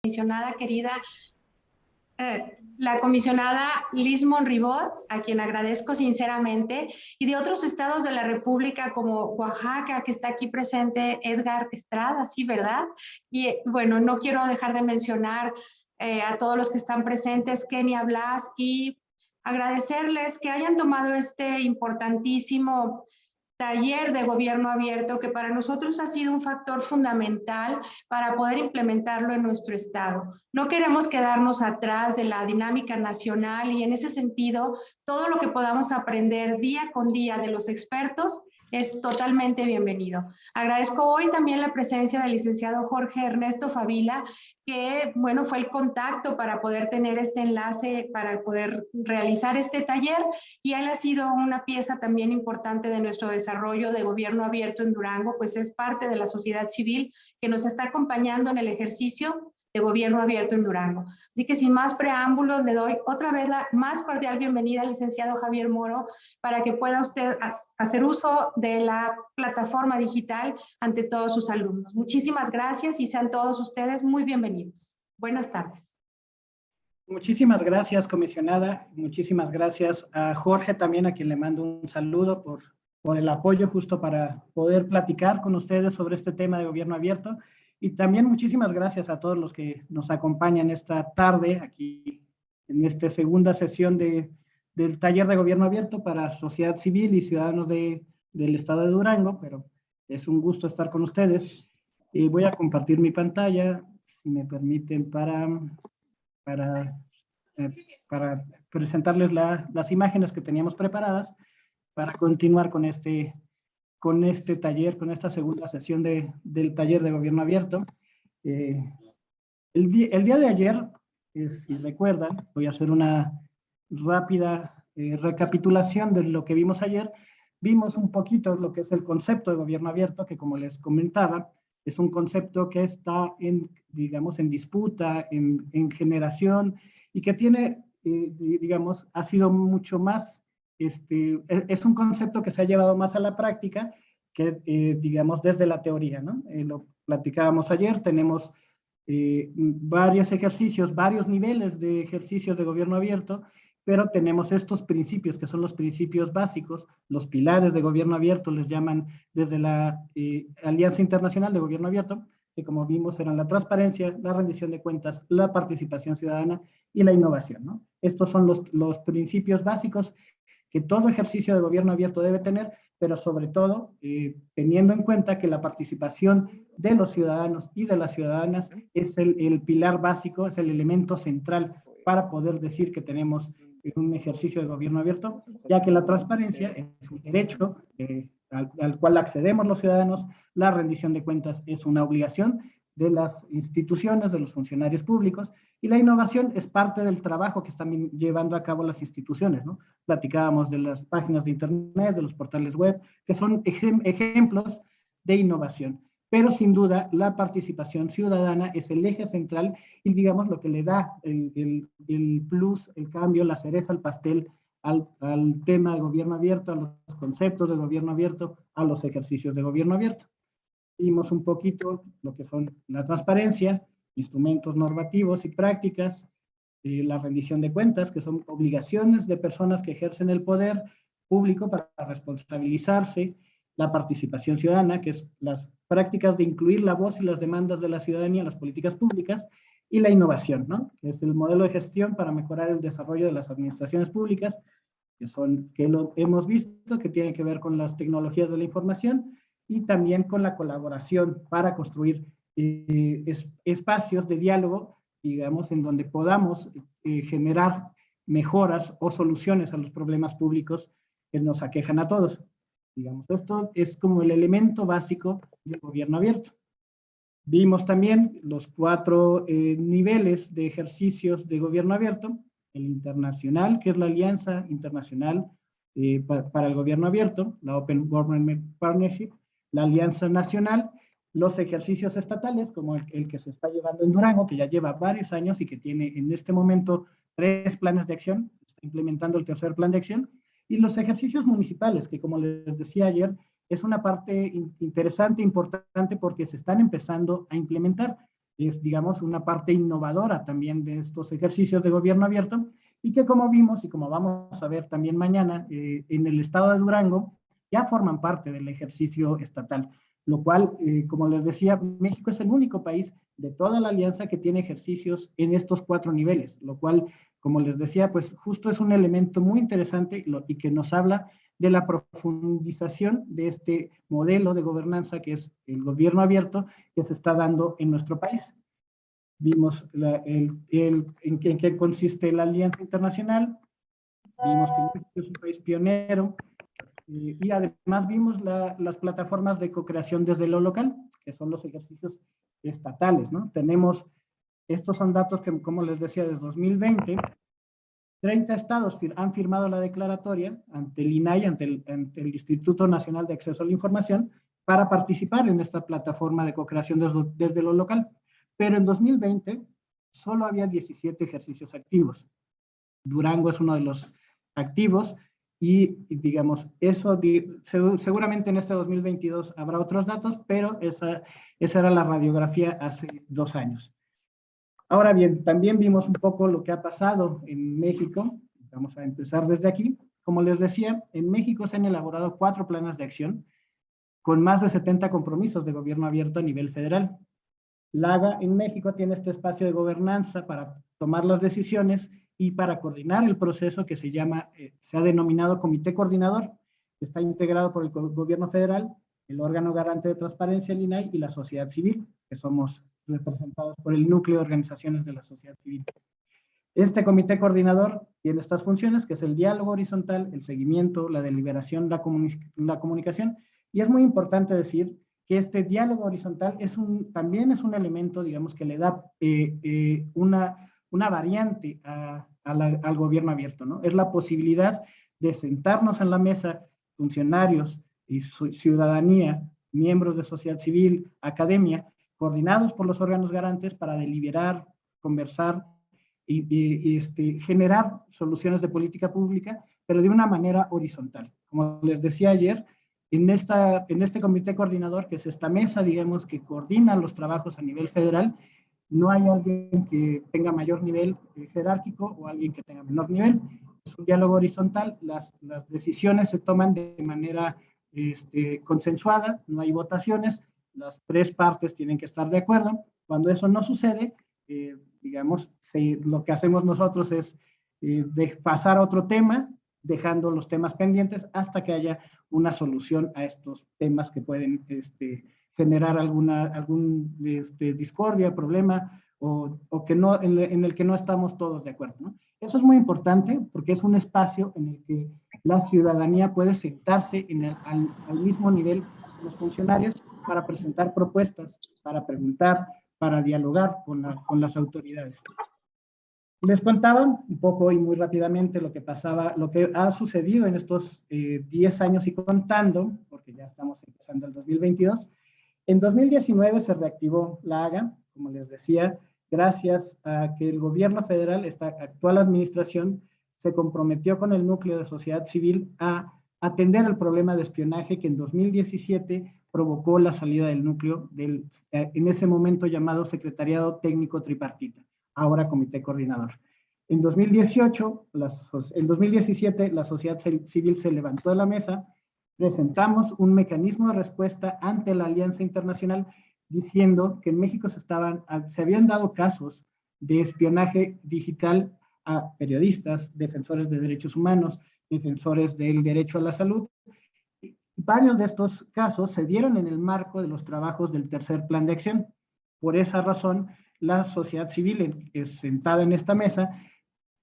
comisionada querida, la comisionada Liz Monribot, a quien agradezco sinceramente, y de otros estados de la República como Oaxaca, que está aquí presente Edgar Estrada, sí, ¿verdad? Y bueno, no quiero dejar de mencionar a todos los que están presentes, Kenia Blas, y agradecerles que hayan tomado este importantísimo taller de gobierno abierto, que para nosotros ha sido un factor fundamental para poder implementarlo en nuestro estado. No queremos quedarnos atrás de la dinámica nacional y en ese sentido, todo lo que podamos aprender día con día de los expertos es totalmente bienvenido. Agradezco hoy también la presencia del licenciado Jorge Ernesto Favila, que bueno, fue el contacto para poder tener este enlace, para poder realizar este taller, y él ha sido una pieza también importante de nuestro desarrollo de gobierno abierto en Durango, pues es parte de la sociedad civil que nos está acompañando en el ejercicio de gobierno abierto en Durango. Así que sin más preámbulos, le doy otra vez la más cordial bienvenida al licenciado Javier Moro para que pueda usted hacer uso de la plataforma digital ante todos sus alumnos. Muchísimas gracias y sean todos ustedes muy bienvenidos. Buenas tardes. Muchísimas gracias, comisionada. Muchísimas gracias a Jorge también, a quien le mando un saludo por el apoyo justo para poder platicar con ustedes sobre este tema de gobierno abierto. Y también muchísimas gracias a todos los que nos acompañan esta tarde aquí en esta segunda sesión del taller de gobierno abierto para sociedad civil y ciudadanos del estado de Durango, pero es un gusto estar con ustedes. Voy a compartir mi pantalla, si me permiten, para presentarles las imágenes que teníamos preparadas para continuar con este taller, con esta segunda sesión del taller de gobierno abierto. El día de ayer, si recuerdan, voy a hacer una rápida recapitulación de lo que vimos ayer. Vimos un poquito lo que es el concepto de gobierno abierto, que como les comentaba, es un concepto que está digamos, en disputa, en generación, y que tiene, digamos, ha sido mucho más, es un concepto que se ha llevado más a la práctica que, digamos, desde la teoría, ¿no? Lo platicábamos ayer, tenemos varios ejercicios, varios niveles de ejercicios de gobierno abierto, pero tenemos estos principios que son los principios básicos, los pilares de gobierno abierto, les llaman desde la Alianza Internacional de Gobierno Abierto, que como vimos eran la transparencia, la rendición de cuentas, la participación ciudadana y la innovación, ¿no? Estos son los principios básicos que todo ejercicio de gobierno abierto debe tener, pero sobre todo teniendo en cuenta que la participación de los ciudadanos y de las ciudadanas es el pilar básico, es el elemento central para poder decir que tenemos un ejercicio de gobierno abierto, ya que la transparencia es un derecho al cual accedemos los ciudadanos, la rendición de cuentas es una obligación de las instituciones, de los funcionarios públicos, y la innovación es parte del trabajo que están llevando a cabo las instituciones, ¿no? Platicábamos de las páginas de internet, de los portales web, que son ejemplos de innovación. Pero sin duda la participación ciudadana es el eje central y digamos lo que le da el plus, el cambio, la cereza al pastel al tema de gobierno abierto, a los conceptos de gobierno abierto, a los ejercicios de gobierno abierto. Vimos un poquito lo que son la transparencia, instrumentos normativos y prácticas, la rendición de cuentas, que son obligaciones de personas que ejercen el poder público para responsabilizarse, la participación ciudadana, que es las prácticas de incluir la voz y las demandas de la ciudadanía en las políticas públicas, y la innovación, ¿no? Que es el modelo de gestión para mejorar el desarrollo de las administraciones públicas, que lo hemos visto, que tiene que ver con las tecnologías de la información y también con la colaboración para construir espacios de diálogo, digamos, en donde podamos generar mejoras o soluciones a los problemas públicos que nos aquejan a todos. Digamos, esto es como el elemento básico del gobierno abierto. Vimos también los 4 niveles de ejercicios de gobierno abierto, el internacional, que es la Alianza Internacional para el Gobierno Abierto, la Open Government Partnership, la Alianza Nacional, los ejercicios estatales, como el que se está llevando en Durango, que ya lleva varios años y que tiene en este momento 3 planes de acción, está implementando el tercer plan de acción, y los ejercicios municipales, que como les decía ayer, es una parte interesante, importante, porque se están empezando a implementar. es, digamos, una parte innovadora también de estos ejercicios de gobierno abierto, y que como vimos y como vamos a ver también mañana, en el estado de Durango ya forman parte del ejercicio estatal, lo cual, como les decía, México es el único país de toda la alianza que tiene ejercicios en estos 4 niveles, lo cual, como les decía, pues justo es un elemento muy interesante y que nos habla de la profundización de este modelo de gobernanza que es el gobierno abierto que se está dando en nuestro país. Vimos en qué consiste la alianza internacional, vimos que México es un país pionero, y además vimos las plataformas de co-creación desde lo local, que son los ejercicios estatales, ¿no? Estos son datos que, como les decía, desde 2020, 30 estados han firmado la declaratoria ante el INAI, ante el Instituto Nacional de Acceso a la Información, para participar en esta plataforma de co-creación desde lo local. Pero en 2020 solo había 17 ejercicios activos. Durango es uno de los activos y digamos, eso seguramente en este 2022 habrá otros datos, pero esa era la radiografía hace 2 años. Ahora bien, también vimos un poco lo que ha pasado en México. Vamos a empezar desde aquí. Como les decía, en México se han elaborado 4 planes de acción con más de 70 compromisos de gobierno abierto a nivel federal. La AGA en México tiene este espacio de gobernanza para tomar las decisiones y para coordinar el proceso que se ha denominado Comité Coordinador, que está integrado por el gobierno federal, el órgano garante de transparencia, el INAI, y la sociedad civil, que somos representados por el núcleo de organizaciones de la sociedad civil. Este comité coordinador tiene estas funciones, que es el diálogo horizontal, el seguimiento, la deliberación, la comunicación, y es muy importante decir que este diálogo horizontal también es un elemento, digamos, que le da una variante al gobierno abierto, ¿no? Es la posibilidad de sentarnos en la mesa, funcionarios y ciudadanía, miembros de sociedad civil, academia, coordinados por los órganos garantes para deliberar, conversar y generar soluciones de política pública, pero de una manera horizontal. Como les decía ayer, en este comité coordinador, que es esta mesa, digamos, que coordina los trabajos a nivel federal, no hay alguien que tenga mayor nivel jerárquico o alguien que tenga menor nivel. Es un diálogo horizontal, las decisiones se toman de manera consensuada, no hay votaciones, las 3 partes tienen que estar de acuerdo. Cuando eso no sucede, digamos, lo que hacemos nosotros es pasar a otro tema, dejando los temas pendientes hasta que haya una solución a estos temas que pueden generar algún discordia, problema, o que no, en el que no estamos todos de acuerdo, ¿no? Eso es muy importante porque es un espacio en el que la ciudadanía puede sentarse al mismo nivel de los funcionarios para presentar propuestas, para preguntar, para dialogar con las autoridades. Les contaba un poco y muy rápidamente lo que ha sucedido en estos 10 años y contando, porque ya estamos empezando el 2022. En 2019 se reactivó la AGA, como les decía, gracias a que el gobierno federal, esta actual administración, se comprometió con el núcleo de sociedad civil a atender el problema de espionaje que en 2017 provocó la salida del núcleo en ese momento llamado Secretariado Técnico Tripartita, ahora Comité Coordinador. En 2017, la sociedad civil se levantó de la mesa, presentamos un mecanismo de respuesta ante la Alianza Internacional diciendo que en México se habían dado casos de espionaje digital a periodistas, defensores de derechos humanos, defensores del derecho a la salud. Varios de estos casos se dieron en el marco de los trabajos del tercer plan de acción. Por esa razón, la sociedad civil sentada en esta mesa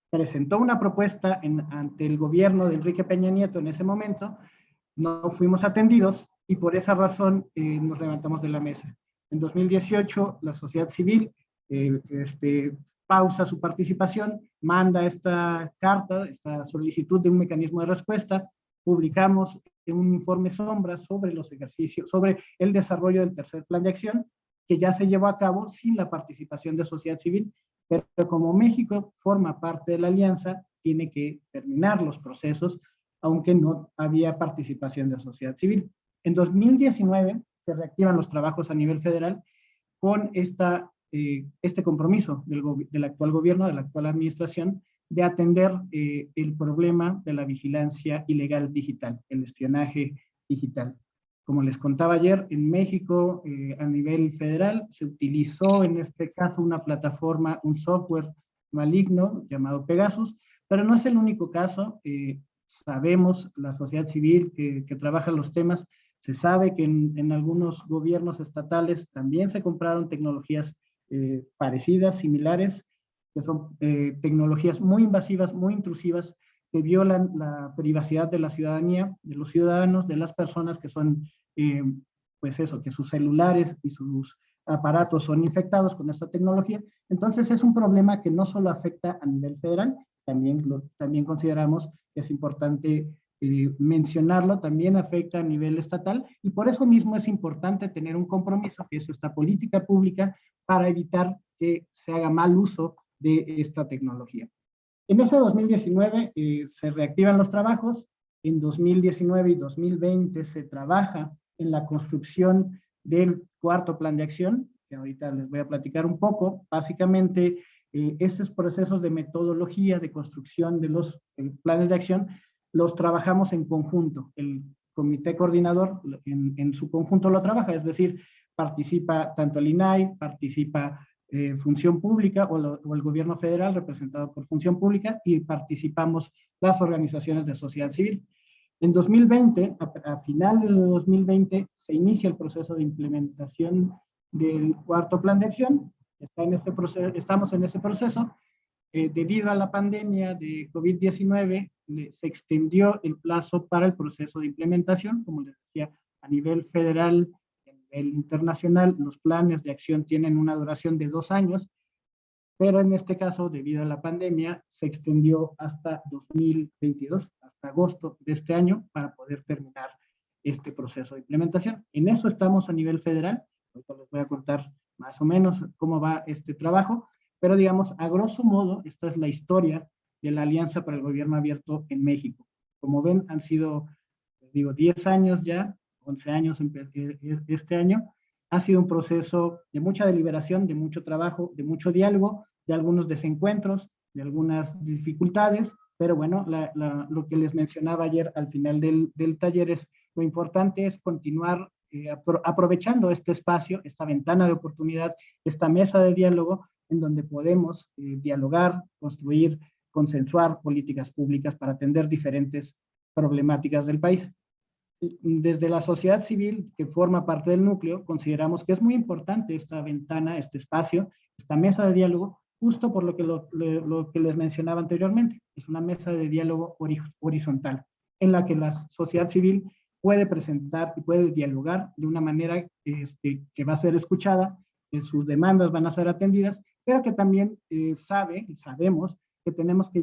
presentó una propuesta ante el gobierno de Enrique Peña Nieto en ese momento, no fuimos atendidos y por esa razón nos levantamos de la mesa. En 2018, la sociedad civil pausa su participación, manda esta carta, esta solicitud de un mecanismo de respuesta, publicamos un informe sombra sobre los ejercicios, sobre el desarrollo del tercer plan de acción, que ya se llevó a cabo sin la participación de sociedad civil, pero como México forma parte de la alianza, tiene que terminar los procesos, aunque no había participación de sociedad civil. En 2019 se reactivan los trabajos a nivel federal con esta este compromiso del actual gobierno, de la actual administración, de atender el problema de la vigilancia ilegal digital, el espionaje digital. Como les contaba ayer, en México, a nivel federal, se utilizó en este caso una plataforma, un software maligno llamado Pegasus, pero no es el único caso. Sabemos, la sociedad civil que trabaja los temas, se sabe que en algunos gobiernos estatales también se compraron tecnologías parecidas, similares, que son tecnologías muy invasivas, muy intrusivas, que violan la privacidad de la ciudadanía, de los ciudadanos, de las personas que son, pues eso, que sus celulares y sus aparatos son infectados con esta tecnología. Entonces es un problema que no solo afecta a nivel federal, también consideramos que es importante mencionarlo, también afecta a nivel estatal, y por eso mismo es importante tener un compromiso, que es esta política pública, para evitar que se haga mal uso de esta tecnología. En ese 2019 se reactivan los trabajos, en 2019 y 2020 se trabaja en la construcción del cuarto plan de acción, que ahorita les voy a platicar un poco. Básicamente, estos procesos de metodología de construcción de los planes de acción los trabajamos en conjunto. El comité coordinador en su conjunto lo trabaja, es decir, participa tanto el INAI, participa Función Pública o el gobierno federal representado por Función Pública, y participamos las organizaciones de sociedad civil. En 2020, a finales de 2020, se inicia el proceso de implementación del cuarto plan de acción. Estamos en ese proceso. Debido a la pandemia de COVID-19, se extendió el plazo para el proceso de implementación. Como les decía, a nivel federal, a nivel internacional, los planes de acción tienen una duración de 2 años, pero en este caso, debido a la pandemia, se extendió hasta 2022, hasta agosto de este año, para poder terminar este proceso de implementación. En eso estamos a nivel federal. Ahorita les voy a contar más o menos cómo va este trabajo, pero digamos, a grosso modo, esta es la historia de la Alianza para el Gobierno Abierto en México. Como ven, han sido, digo, 10 años ya, 11 años este año. Ha sido un proceso de mucha deliberación, de mucho trabajo, de mucho diálogo, de algunos desencuentros, de algunas dificultades, pero bueno, lo que les mencionaba ayer al final del taller es lo importante es continuar aprovechando este espacio, esta ventana de oportunidad, esta mesa de diálogo, en donde podemos dialogar, construir, consensuar políticas públicas para atender diferentes problemáticas del país. Desde la sociedad civil, que forma parte del núcleo, consideramos que es muy importante esta ventana, este espacio, esta mesa de diálogo, justo por lo que les mencionaba anteriormente. Es una mesa de diálogo horizontal, en la que la sociedad civil puede presentar y puede dialogar de una manera que va a ser escuchada, que sus demandas van a ser atendidas, pero que también sabemos que tenemos que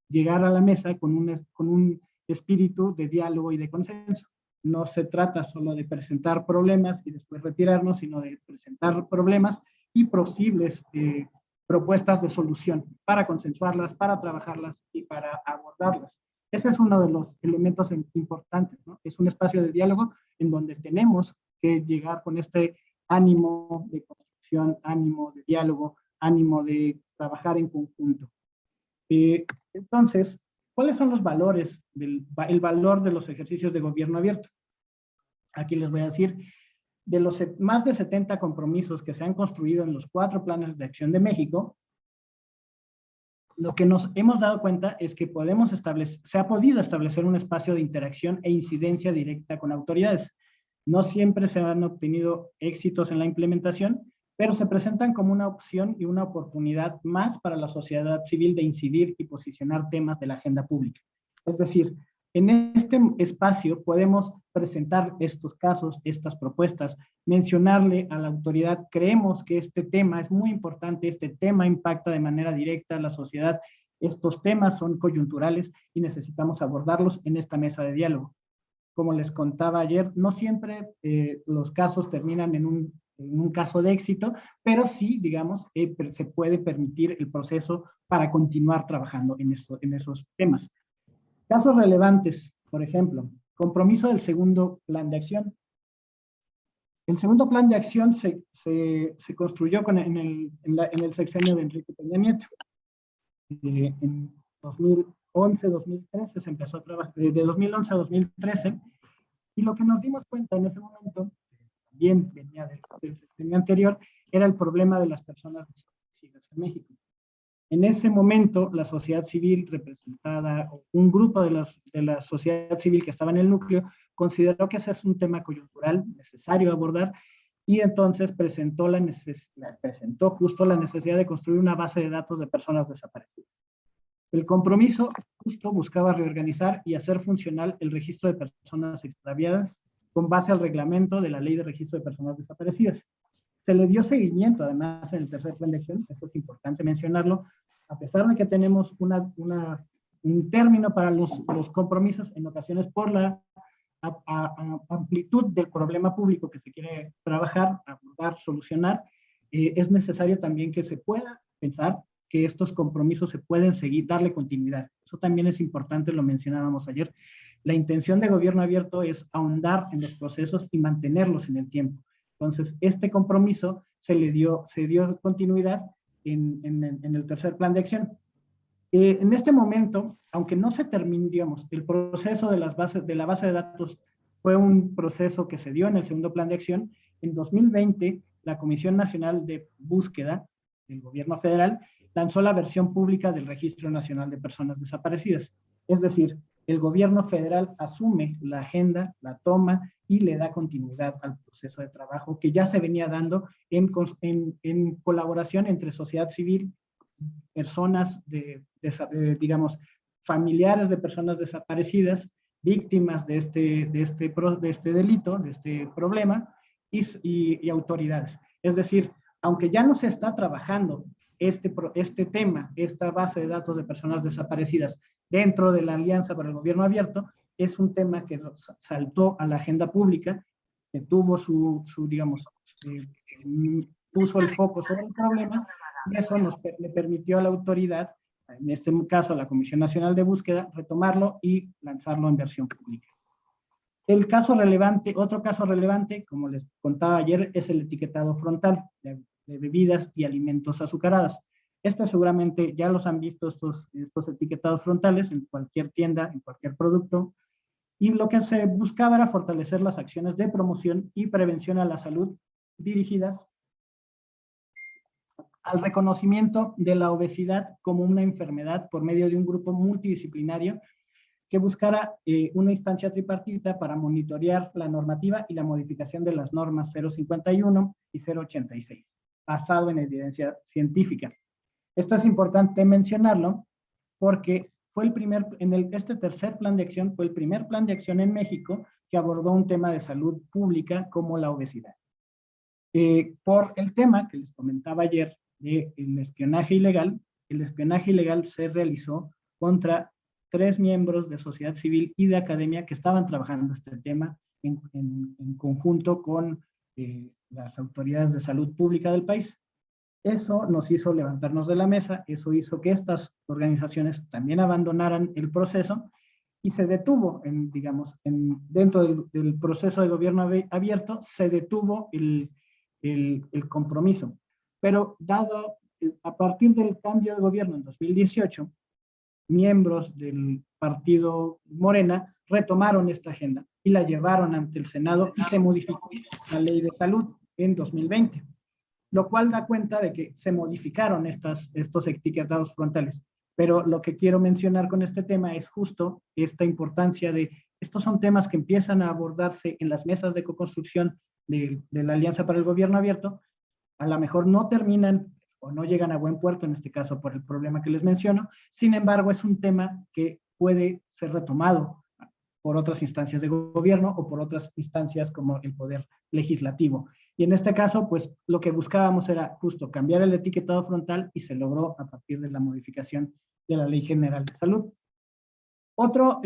llegar a la mesa con un espíritu de diálogo y de consenso. No se trata solo de presentar problemas y después retirarnos, sino de presentar problemas y posibles propuestas de solución para consensuarlas, para trabajarlas y para abordarlas. Ese es uno de los elementos importantes, ¿no? Es un espacio de diálogo en donde tenemos que llegar con este ánimo de construcción, ánimo de diálogo, ánimo de trabajar en conjunto. Entonces, ¿cuáles son los valores, el valor de los ejercicios de gobierno abierto? Aquí les voy a decir, de los más de 70 compromisos que se han construido en los 4 planes de acción de México, lo que nos hemos dado cuenta es que se ha podido establecer un espacio de interacción e incidencia directa con autoridades. No siempre se han obtenido éxitos en la implementación, pero se presentan como una opción y una oportunidad más para la sociedad civil de incidir y posicionar temas de la agenda pública. Es decir, en este espacio podemos presentar estos casos, estas propuestas, mencionarle a la autoridad, creemos que este tema es muy importante, este tema impacta de manera directa a la sociedad, estos temas son coyunturales y necesitamos abordarlos en esta mesa de diálogo. Como les contaba ayer, no siempre los casos terminan en un caso de éxito, pero sí, digamos, se puede permitir el proceso para continuar trabajando en esos temas. Casos relevantes, por ejemplo, compromiso del segundo plan de acción. El segundo plan de acción se construyó en el sexenio de Enrique Peña Nieto. En 2011, 2013 se empezó a trabajar, de 2011 a 2013, y lo que nos dimos cuenta en ese momento, también venía del sexenio anterior, era el problema de las personas desaparecidas en México. En ese momento, la sociedad civil representada, un grupo de la sociedad civil que estaba en el núcleo, consideró que ese es un tema coyuntural necesario abordar, y entonces presentó justo la necesidad de construir una base de datos de personas desaparecidas. El compromiso justo buscaba reorganizar y hacer funcional el registro de personas extraviadas con base al reglamento de la Ley de Registro de Personas Desaparecidas. Se le dio seguimiento, además, en el tercer plan de acción, eso es importante mencionarlo, a pesar de que tenemos un término para los compromisos, en ocasiones por la amplitud del problema público que se quiere trabajar, abordar, solucionar, es necesario también que se pueda pensar que estos compromisos se pueden seguir, darle continuidad. Eso también es importante, lo mencionábamos ayer. La intención de gobierno abierto es ahondar en los procesos y mantenerlos en el tiempo. Entonces, este compromiso se dio continuidad en el tercer plan de acción. En este momento, aunque no se terminó, digamos, el proceso de la base de datos fue un proceso que se dio en el segundo plan de acción, en 2020 la Comisión Nacional de Búsqueda del Gobierno Federal lanzó la versión pública del Registro Nacional de Personas Desaparecidas. Es decir, el gobierno federal asume la agenda, la toma y le da continuidad al proceso de trabajo que ya se venía dando en colaboración entre sociedad civil, personas digamos, familiares de personas desaparecidas, víctimas de este delito, de este problema, y autoridades. Es decir, aunque ya no se está trabajando este tema, esta base de datos de personas desaparecidas dentro de la Alianza para el Gobierno Abierto, es un tema que saltó a la agenda pública, que tuvo digamos, puso el foco sobre el problema, y eso le permitió a la autoridad, en este caso a la Comisión Nacional de Búsqueda, retomarlo y lanzarlo en versión pública. Otro caso relevante, como les contaba ayer, es el etiquetado frontal de bebidas y alimentos azucarados. Seguramente ya los han visto, estos etiquetados frontales en cualquier tienda, en cualquier producto, y lo que se buscaba era fortalecer las acciones de promoción y prevención a la salud dirigidas al reconocimiento de la obesidad como una enfermedad por medio de un grupo multidisciplinario que buscara una instancia tripartita para monitorear la normativa y la modificación de las normas 051 y 086, basado en evidencia científica. Esto es importante mencionarlo porque fue este tercer plan de acción fue el primer plan de acción en México que abordó un tema de salud pública como la obesidad. Por el tema que les comentaba ayer del espionaje ilegal, el espionaje ilegal se realizó contra 3 miembros de sociedad civil y de academia que estaban trabajando este tema en conjunto con las autoridades de salud pública del país. Eso nos hizo levantarnos de la mesa, eso hizo que estas organizaciones también abandonaran el proceso y se detuvo, dentro del proceso de gobierno abierto, se detuvo el compromiso. Pero a partir del cambio de gobierno en 2018, miembros del partido Morena retomaron esta agenda y la llevaron ante el Senado y se modificó la Ley de Salud en 2020, lo cual da cuenta de que se modificaron estos etiquetados frontales. Pero lo que quiero mencionar con este tema es justo esta importancia de, estos son temas que empiezan a abordarse en las mesas de co-construcción de la Alianza para el Gobierno Abierto, a lo mejor no terminan o no llegan a buen puerto, en este caso por el problema que les menciono, sin embargo es un tema que puede ser retomado por otras instancias de gobierno o por otras instancias como el Poder Legislativo. Y en este caso, pues lo que buscábamos era justo cambiar el etiquetado frontal y se logró a partir de la modificación de la Ley General de Salud. Otro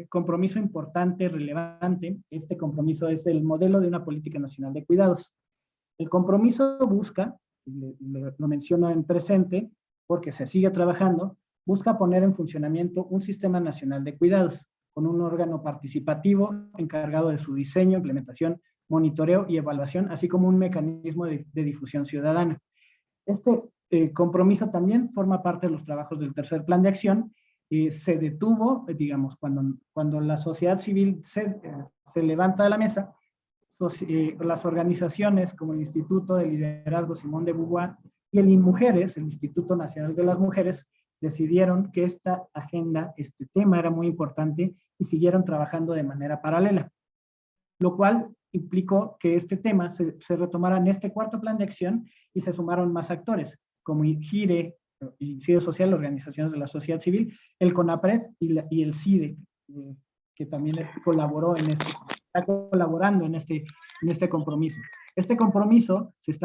compromiso importante, relevante, este compromiso es el modelo de una política nacional de cuidados. El compromiso busca, lo menciono en presente, porque se sigue trabajando, busca poner en funcionamiento un sistema nacional de cuidados, con un órgano participativo encargado de su diseño, implementación, monitoreo y evaluación, así como un mecanismo de difusión ciudadana. Este compromiso también forma parte de los trabajos del tercer plan de acción. Se detuvo, digamos, cuando la sociedad civil se levanta de la mesa, las organizaciones como el Instituto de Liderazgo Simón de Beauvoir y el INMujeres, el Instituto Nacional de las Mujeres, decidieron que esta agenda, este tema era muy importante y siguieron trabajando de manera paralela, lo cual implicó que este tema se retomara en este cuarto plan de acción y se sumaron más actores, como GIRE, CIDE Social, organizaciones de la sociedad civil, el CONAPRED y el CIDE, que también colaboró está colaborando en este compromiso. Este compromiso se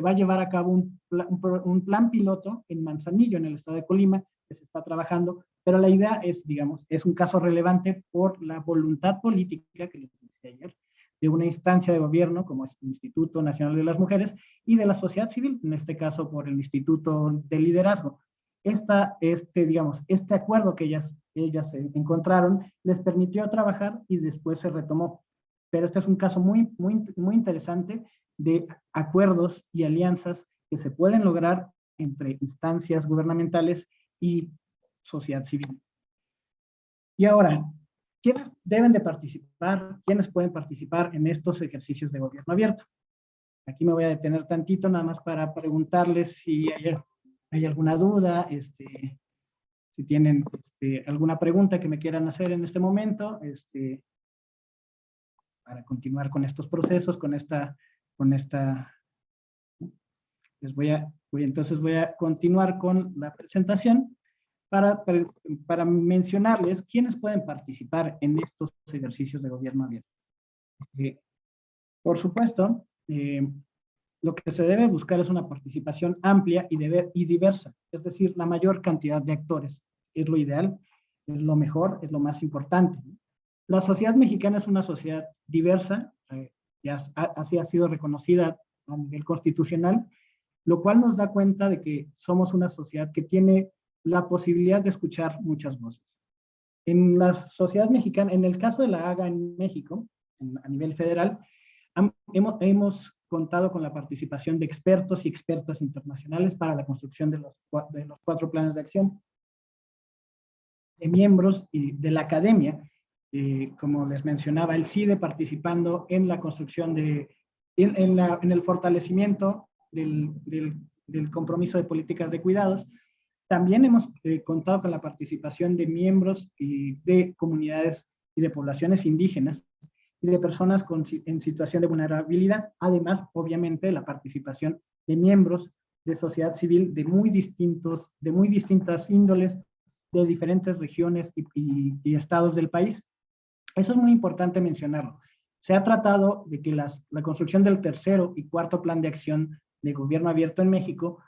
va a llevar a cabo un plan piloto en Manzanillo, en el estado de Colima, que se está trabajando, pero la idea es, digamos, es un caso relevante por la voluntad política que les decía ayer, de una instancia de gobierno como es el Instituto Nacional de las Mujeres y de la sociedad civil, en este caso por el Instituto de Liderazgo. Este acuerdo que ellas encontraron les permitió trabajar y después se retomó. Pero este es un caso muy, muy, muy interesante de acuerdos y alianzas que se pueden lograr entre instancias gubernamentales y sociedad civil. Y ahora, ¿quiénes deben de participar? ¿Quiénes pueden participar en estos ejercicios de gobierno abierto? Aquí me voy a detener tantito nada más para preguntarles si hay alguna duda, si tienen alguna pregunta que me quieran hacer en este momento, para continuar con estos procesos, entonces voy a continuar con la presentación para mencionarles quiénes pueden participar en estos ejercicios de gobierno abierto. Por supuesto, lo que se debe buscar es una participación amplia y diversa, es decir, la mayor cantidad de actores. Es lo ideal, es lo mejor, es lo más importante. La sociedad mexicana es una sociedad diversa, así ha sido reconocida a nivel constitucional, lo cual nos da cuenta de que somos una sociedad que tiene la posibilidad de escuchar muchas voces. En la sociedad mexicana, en el caso de la AGA en México, a nivel federal, hemos contado con la participación de expertos y expertas internacionales para la construcción de los 4 planes de acción, de miembros y de la academia, como les mencionaba, el CIDE participando en la construcción en el fortalecimiento del compromiso de políticas de cuidados. También hemos contado con la participación de miembros de comunidades y de poblaciones indígenas y de personas en situación de vulnerabilidad. Además, obviamente, la participación de miembros de sociedad civil de muy distintas índoles, de diferentes regiones y estados del país. Eso es muy importante mencionarlo. Se ha tratado de que la construcción del tercero y cuarto plan de acción de gobierno abierto en México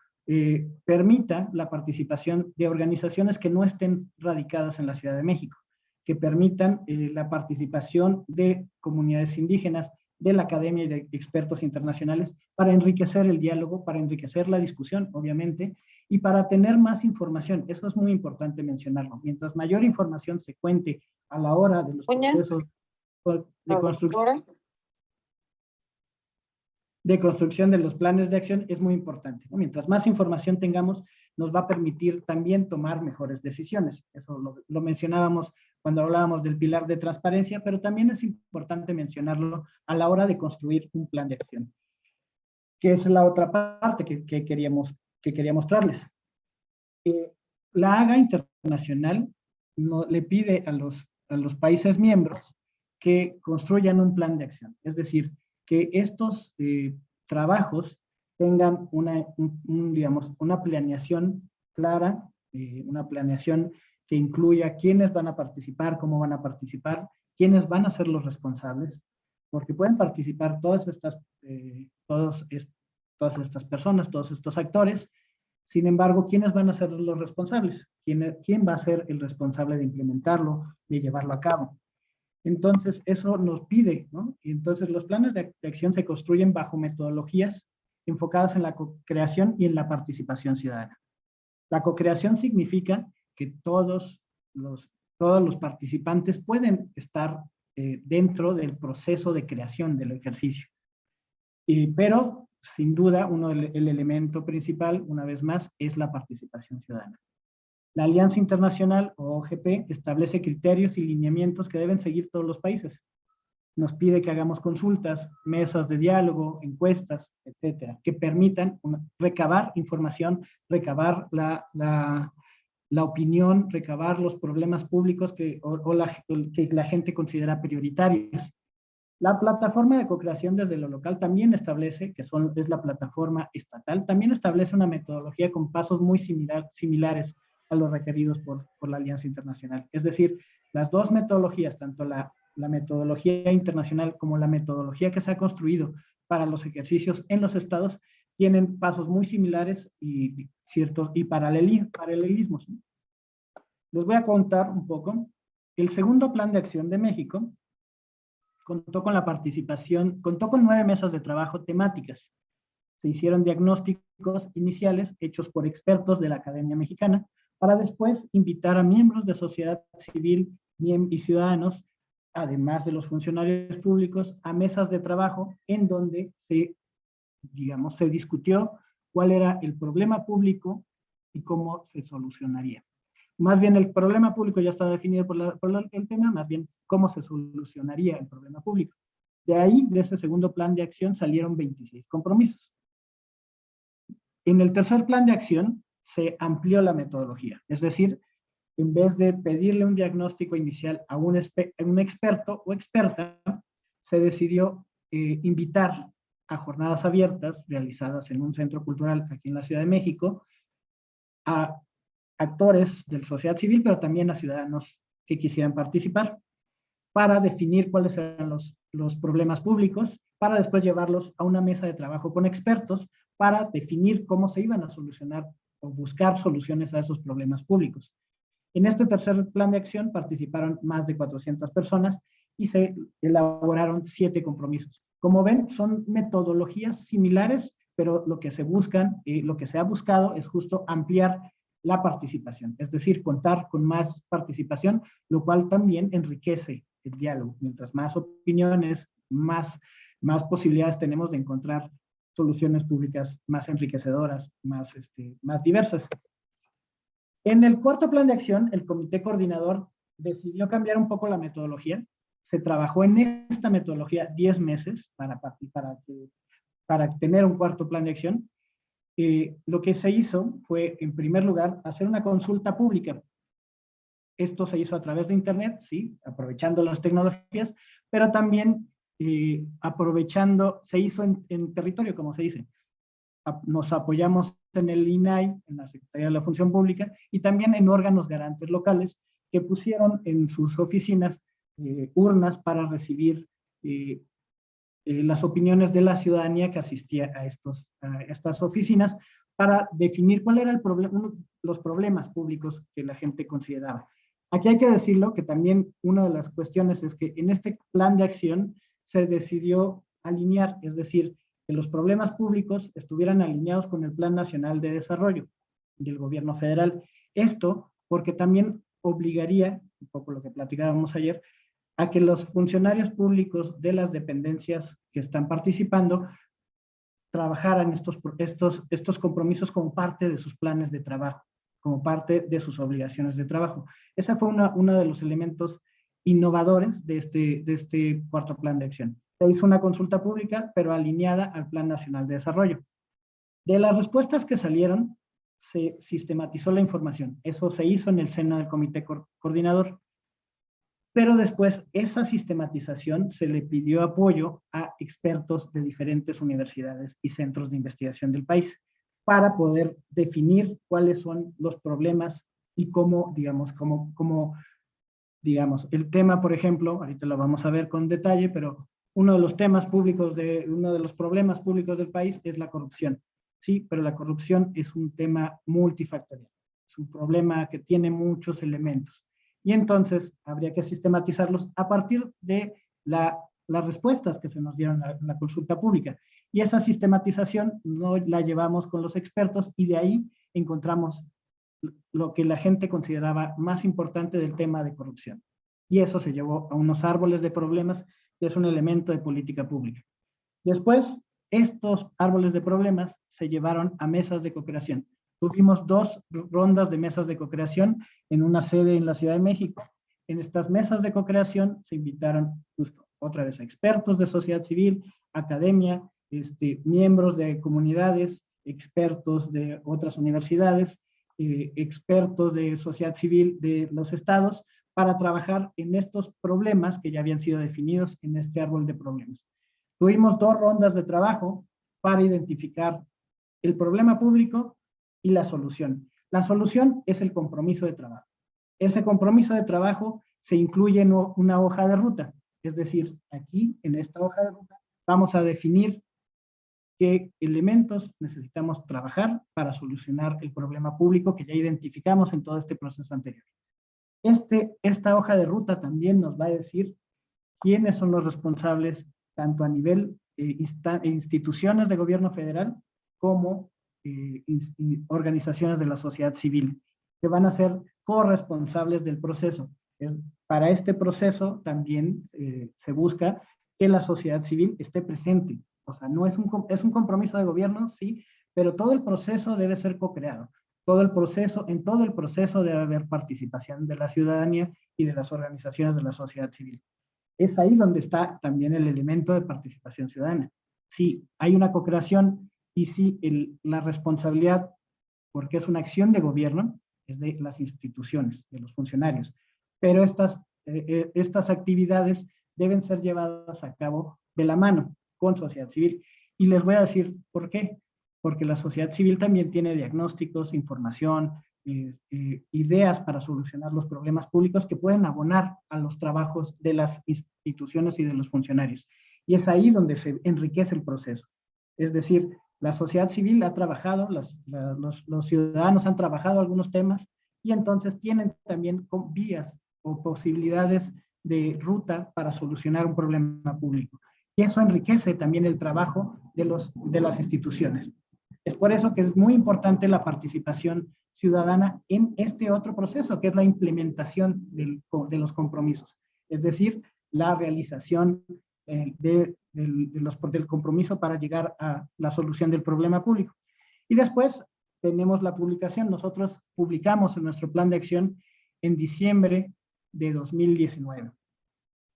permita la participación de organizaciones que no estén radicadas en la Ciudad de México, que permitan la participación de comunidades indígenas, de la academia y de expertos internacionales para enriquecer el diálogo, para enriquecer la discusión, obviamente, y para tener más información. Eso es muy importante mencionarlo. Mientras mayor información se cuente a la hora de los procesos de construcción de los planes de acción es muy importante, ¿no? Mientras más información tengamos, nos va a permitir también tomar mejores decisiones. Eso lo mencionábamos cuando hablábamos del pilar de transparencia, pero también es importante mencionarlo a la hora de construir un plan de acción, que es la otra parte que quería mostrarles. La AGA internacional le pide a los países miembros que construyan un plan de acción, es decir, que estos trabajos tengan una planeación clara, una planeación que incluya quiénes van a participar, cómo van a participar, quiénes van a ser los responsables, porque pueden participar todas estas personas, todos estos actores. Sin embargo, ¿quiénes van a ser los responsables? ¿Quién va a ser el responsable de implementarlo, de llevarlo a cabo? Entonces, eso nos pide, ¿no? Y entonces, los planes de acción se construyen bajo metodologías enfocadas en la co-creación y en la participación ciudadana. La co-creación significa que todos los participantes pueden estar dentro del proceso de creación del ejercicio. Pero, sin duda, el elemento principal, una vez más, es la participación ciudadana. La Alianza Internacional, o OGP, establece criterios y lineamientos que deben seguir todos los países. Nos pide que hagamos consultas, mesas de diálogo, encuestas, etcétera, que permitan recabar información, recabar la opinión, recabar los problemas públicos que la gente considera prioritarios. La plataforma de co-creación desde lo local también establece, es la plataforma estatal, también establece una metodología con pasos muy similares a los requeridos por la Alianza Internacional. Es decir, las dos metodologías, tanto la metodología internacional como la metodología que se ha construido para los ejercicios en los estados, tienen pasos muy similares y ciertos paralelismos. Les voy a contar un poco. El segundo Plan de Acción de México contó con 9 mesas de trabajo temáticas. Se hicieron diagnósticos iniciales hechos por expertos de la Academia Mexicana para después invitar a miembros de sociedad civil y ciudadanos, además de los funcionarios públicos, a mesas de trabajo en donde se discutió cuál era el problema público y cómo se solucionaría. Más bien el problema público ya está definido por el tema, más bien cómo se solucionaría el problema público. De ahí, de ese segundo plan de acción, salieron 26 compromisos. En el tercer plan de acción se amplió la metodología, es decir, en vez de pedirle un diagnóstico inicial a un experto o experta, se decidió invitar a jornadas abiertas realizadas en un centro cultural aquí en la Ciudad de México a actores de la sociedad civil, pero también a ciudadanos que quisieran participar, para definir cuáles eran los problemas públicos, para después llevarlos a una mesa de trabajo con expertos, para definir cómo se iban a solucionar o buscar soluciones a esos problemas públicos. En este tercer plan de acción participaron más de 400 personas y se elaboraron 7 compromisos. Como ven, son metodologías similares, pero lo que se ha buscado es justo ampliar la participación, es decir, contar con más participación, lo cual también enriquece el diálogo. Mientras más opiniones, más posibilidades tenemos de encontrar soluciones públicas más enriquecedoras, más diversas. En el cuarto plan de acción, el comité coordinador decidió cambiar un poco la metodología. Se trabajó en esta metodología 10 meses para tener un cuarto plan de acción. Lo que se hizo fue, en primer lugar, hacer una consulta pública. Esto se hizo a través de Internet, sí, aprovechando las tecnologías, pero también se hizo en territorio, como se dice. Nos apoyamos en el INAI, en la Secretaría de la Función Pública, y también en órganos garantes locales que pusieron en sus oficinas urnas para recibir las opiniones de la ciudadanía que asistía a estas oficinas para definir cuál era los problemas públicos que la gente consideraba. Aquí hay que decirlo que también una de las cuestiones es que en este plan de acción se decidió alinear, es decir, que los problemas públicos estuvieran alineados con el Plan Nacional de Desarrollo del gobierno federal. Esto porque también obligaría, un poco lo que platicábamos ayer, a que los funcionarios públicos de las dependencias que están participando trabajaran estos compromisos como parte de sus planes de trabajo, como parte de sus obligaciones de trabajo. Ese fue uno de los elementos innovadores de este cuarto plan de acción. Se hizo una consulta pública, pero alineada al Plan Nacional de Desarrollo. De las respuestas que salieron, se sistematizó la información. Eso se hizo en el seno del comité coordinador. Pero después, esa sistematización se le pidió apoyo a expertos de diferentes universidades y centros de investigación del país para poder definir cuáles son los problemas y cómo, el tema, por ejemplo, ahorita lo vamos a ver con detalle, pero uno de los problemas públicos del país es la corrupción. Sí, pero la corrupción es un tema multifactorial. Es un problema que tiene muchos elementos. Y entonces habría que sistematizarlos a partir de las respuestas que se nos dieron en la consulta pública. Y esa sistematización no la llevamos con los expertos y de ahí encontramos lo que la gente consideraba más importante del tema de corrupción. Y eso se llevó a unos árboles de problemas, que es un elemento de política pública. Después, estos árboles de problemas se llevaron a mesas de co-creación. Tuvimos 2 rondas de mesas de co-creación en una sede en la Ciudad de México. En estas mesas de co-creación se invitaron justo otra vez a expertos de sociedad civil, academia, miembros de comunidades, expertos de otras universidades, expertos de sociedad civil de los estados, para trabajar en estos problemas que ya habían sido definidos en este árbol de problemas. Tuvimos 2 rondas de trabajo para identificar el problema público y la solución. La solución es el compromiso de trabajo. Ese compromiso de trabajo se incluye en una hoja de ruta. Es decir, aquí, en esta hoja de ruta, vamos a definir qué elementos necesitamos trabajar para solucionar el problema público que ya identificamos en todo este proceso anterior. Esta hoja de ruta también nos va a decir quiénes son los responsables, tanto a nivel instituciones de gobierno federal como organizaciones de la sociedad civil, que van a ser corresponsables del proceso. Para este proceso también se busca que la sociedad civil esté presente. O sea, no es un compromiso de gobierno, sí, pero todo el proceso debe ser co-creado. En todo el proceso debe haber participación de la ciudadanía y de las organizaciones de la sociedad civil. Es ahí donde está también el elemento de participación ciudadana. Sí, hay una co-creación y sí, la responsabilidad, porque es una acción de gobierno, es de las instituciones, de los funcionarios. Pero estas actividades deben ser llevadas a cabo de la mano con sociedad civil. Y les voy a decir por qué. Porque la sociedad civil también tiene diagnósticos, información, ideas para solucionar los problemas públicos que pueden abonar a los trabajos de las instituciones y de los funcionarios. Y es ahí donde se enriquece el proceso. Es decir, la sociedad civil ha trabajado, los ciudadanos han trabajado algunos temas y entonces tienen también vías o posibilidades de ruta para solucionar un problema público. Y eso enriquece también el trabajo de las instituciones. Es por eso que es muy importante la participación ciudadana en este otro proceso, que es la implementación de los compromisos. Es decir, la realización del compromiso para llegar a la solución del problema público. Y después tenemos la publicación. Nosotros publicamos en nuestro plan de acción en diciembre de 2019.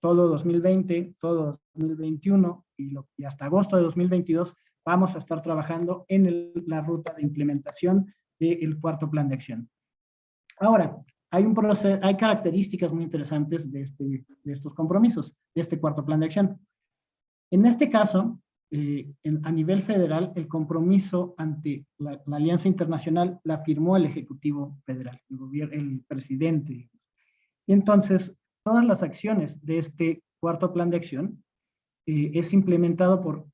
Todo 2020, todo 2021 y hasta agosto de 2022 vamos a estar trabajando en la ruta de implementación del 4º plan de acción. Ahora, hay características muy interesantes de estos compromisos, de este 4º plan de acción. En este caso, a nivel federal, el compromiso ante la Alianza Internacional la firmó el Ejecutivo Federal, el presidente. Y entonces, todas las acciones de este 4º plan de acción es implementado por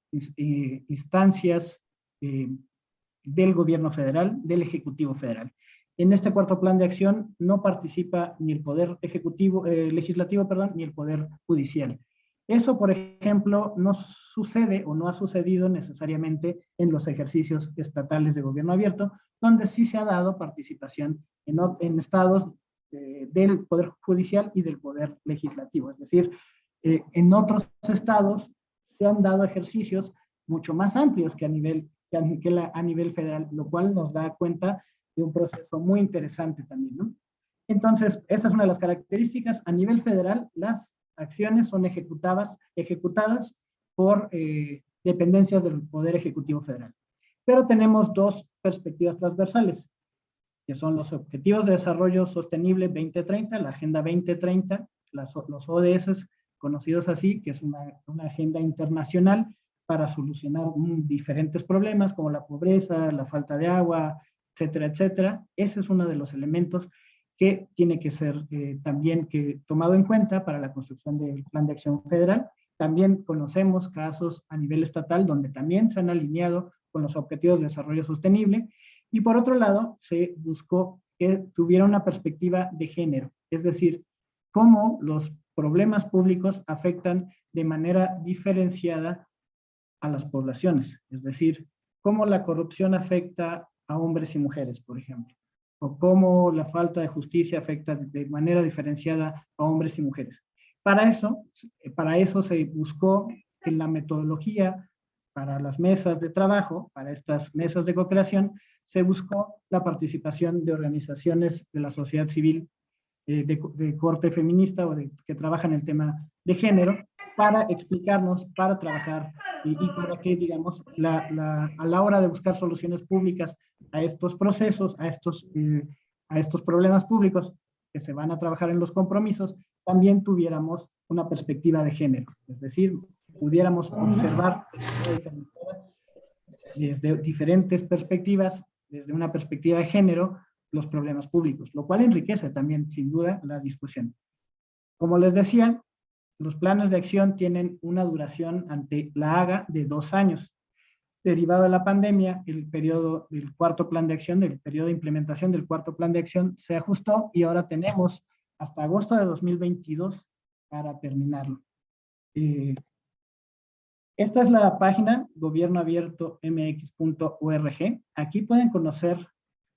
instancias del gobierno federal, del Ejecutivo Federal. En este 4º plan de acción no participa ni el Poder Legislativo, ni el Poder Judicial. Eso, por ejemplo, no sucede o no ha sucedido necesariamente en los ejercicios estatales de gobierno abierto, donde sí se ha dado participación en estados del Poder Judicial y del Poder Legislativo. Es decir, en otros estados se han dado ejercicios mucho más amplios que a nivel federal, lo cual nos da cuenta de un proceso muy interesante también, ¿no? Entonces, esa es una de las características. A nivel federal, las acciones son ejecutadas por dependencias del Poder Ejecutivo Federal. Pero tenemos 2 perspectivas transversales, que son los Objetivos de Desarrollo Sostenible 2030, la Agenda 2030, los ODS, conocidos así, que es una agenda internacional para solucionar diferentes problemas como la pobreza, la falta de agua, etcétera, etcétera. Ese es uno de los elementos que tiene que ser también tomado en cuenta para la construcción del Plan de Acción Federal. También conocemos casos a nivel estatal donde también se han alineado con los Objetivos de Desarrollo Sostenible. Y por otro lado, se buscó que tuviera una perspectiva de género, es decir, cómo los problemas públicos afectan de manera diferenciada a las poblaciones, es decir, cómo la corrupción afecta a hombres y mujeres, por ejemplo, o cómo la falta de justicia afecta de manera diferenciada a hombres y mujeres. Para eso se buscó en la metodología para las mesas de trabajo, para estas mesas de co-creación, se buscó la participación de organizaciones de la sociedad civil de corte feminista o que trabajan el tema de género para explicarnos, para trabajar y para que, digamos, a la hora de buscar soluciones públicas a estos procesos, a estos problemas públicos que se van a trabajar en los compromisos, también tuviéramos una perspectiva de género, es decir, pudiéramos observar desde diferentes perspectivas, desde una perspectiva de género, los problemas públicos, lo cual enriquece también, sin duda, la discusión. Como les decía, los planes de acción tienen una duración ante la Haga de 2 años. Derivado de la pandemia, el periodo del cuarto plan de acción, del periodo de implementación del cuarto plan de acción, se ajustó y ahora tenemos hasta agosto de 2022 para terminarlo. Esta es la página gobiernoabiertomx.org. Aquí pueden conocer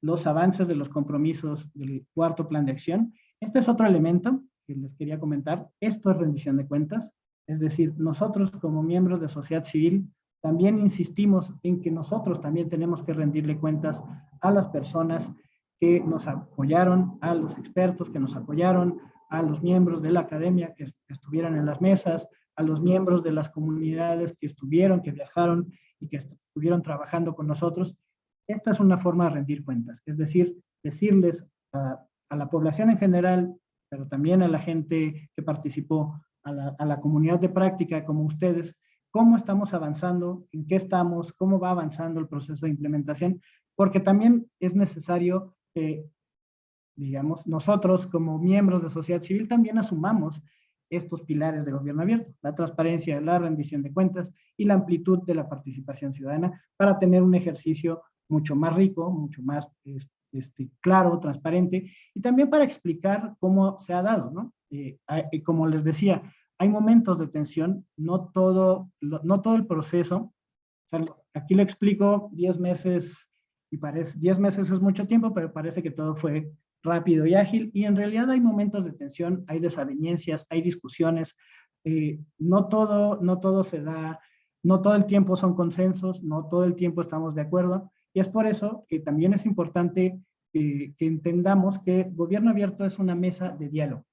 los avances de los compromisos del cuarto plan de acción. Este es otro elemento que les quería comentar. Esto es rendición de cuentas. Es decir, nosotros como miembros de sociedad civil también insistimos en que nosotros también tenemos que rendirle cuentas a las personas que nos apoyaron, a los expertos que nos apoyaron, a los miembros de la academia que estuvieron en las mesas, a los miembros de las comunidades que estuvieron, que viajaron y que estuvieron trabajando con nosotros. Esta es una forma de rendir cuentas, es decir, decirles a la población en general, pero también a la gente que participó, a la comunidad de práctica como ustedes, cómo estamos avanzando, en qué estamos, cómo va avanzando el proceso de implementación, porque también es necesario que, digamos, nosotros como miembros de sociedad civil también asumamos estos pilares de gobierno abierto, la transparencia, la rendición de cuentas y la amplitud de la participación ciudadana para tener un ejercicio mucho más rico, mucho más claro, transparente, y también para explicar cómo se ha dado, ¿no? Como les decía, hay momentos de tensión, no todo el proceso, o sea, aquí lo explico 10 meses, y 10 meses es mucho tiempo, pero parece que todo fue rápido y ágil, y en realidad hay momentos de tensión, hay desavenencias, hay discusiones, no todo se da, no todo el tiempo son consensos, no todo el tiempo estamos de acuerdo, y es por eso que también es importante que entendamos que gobierno abierto es una mesa de diálogo.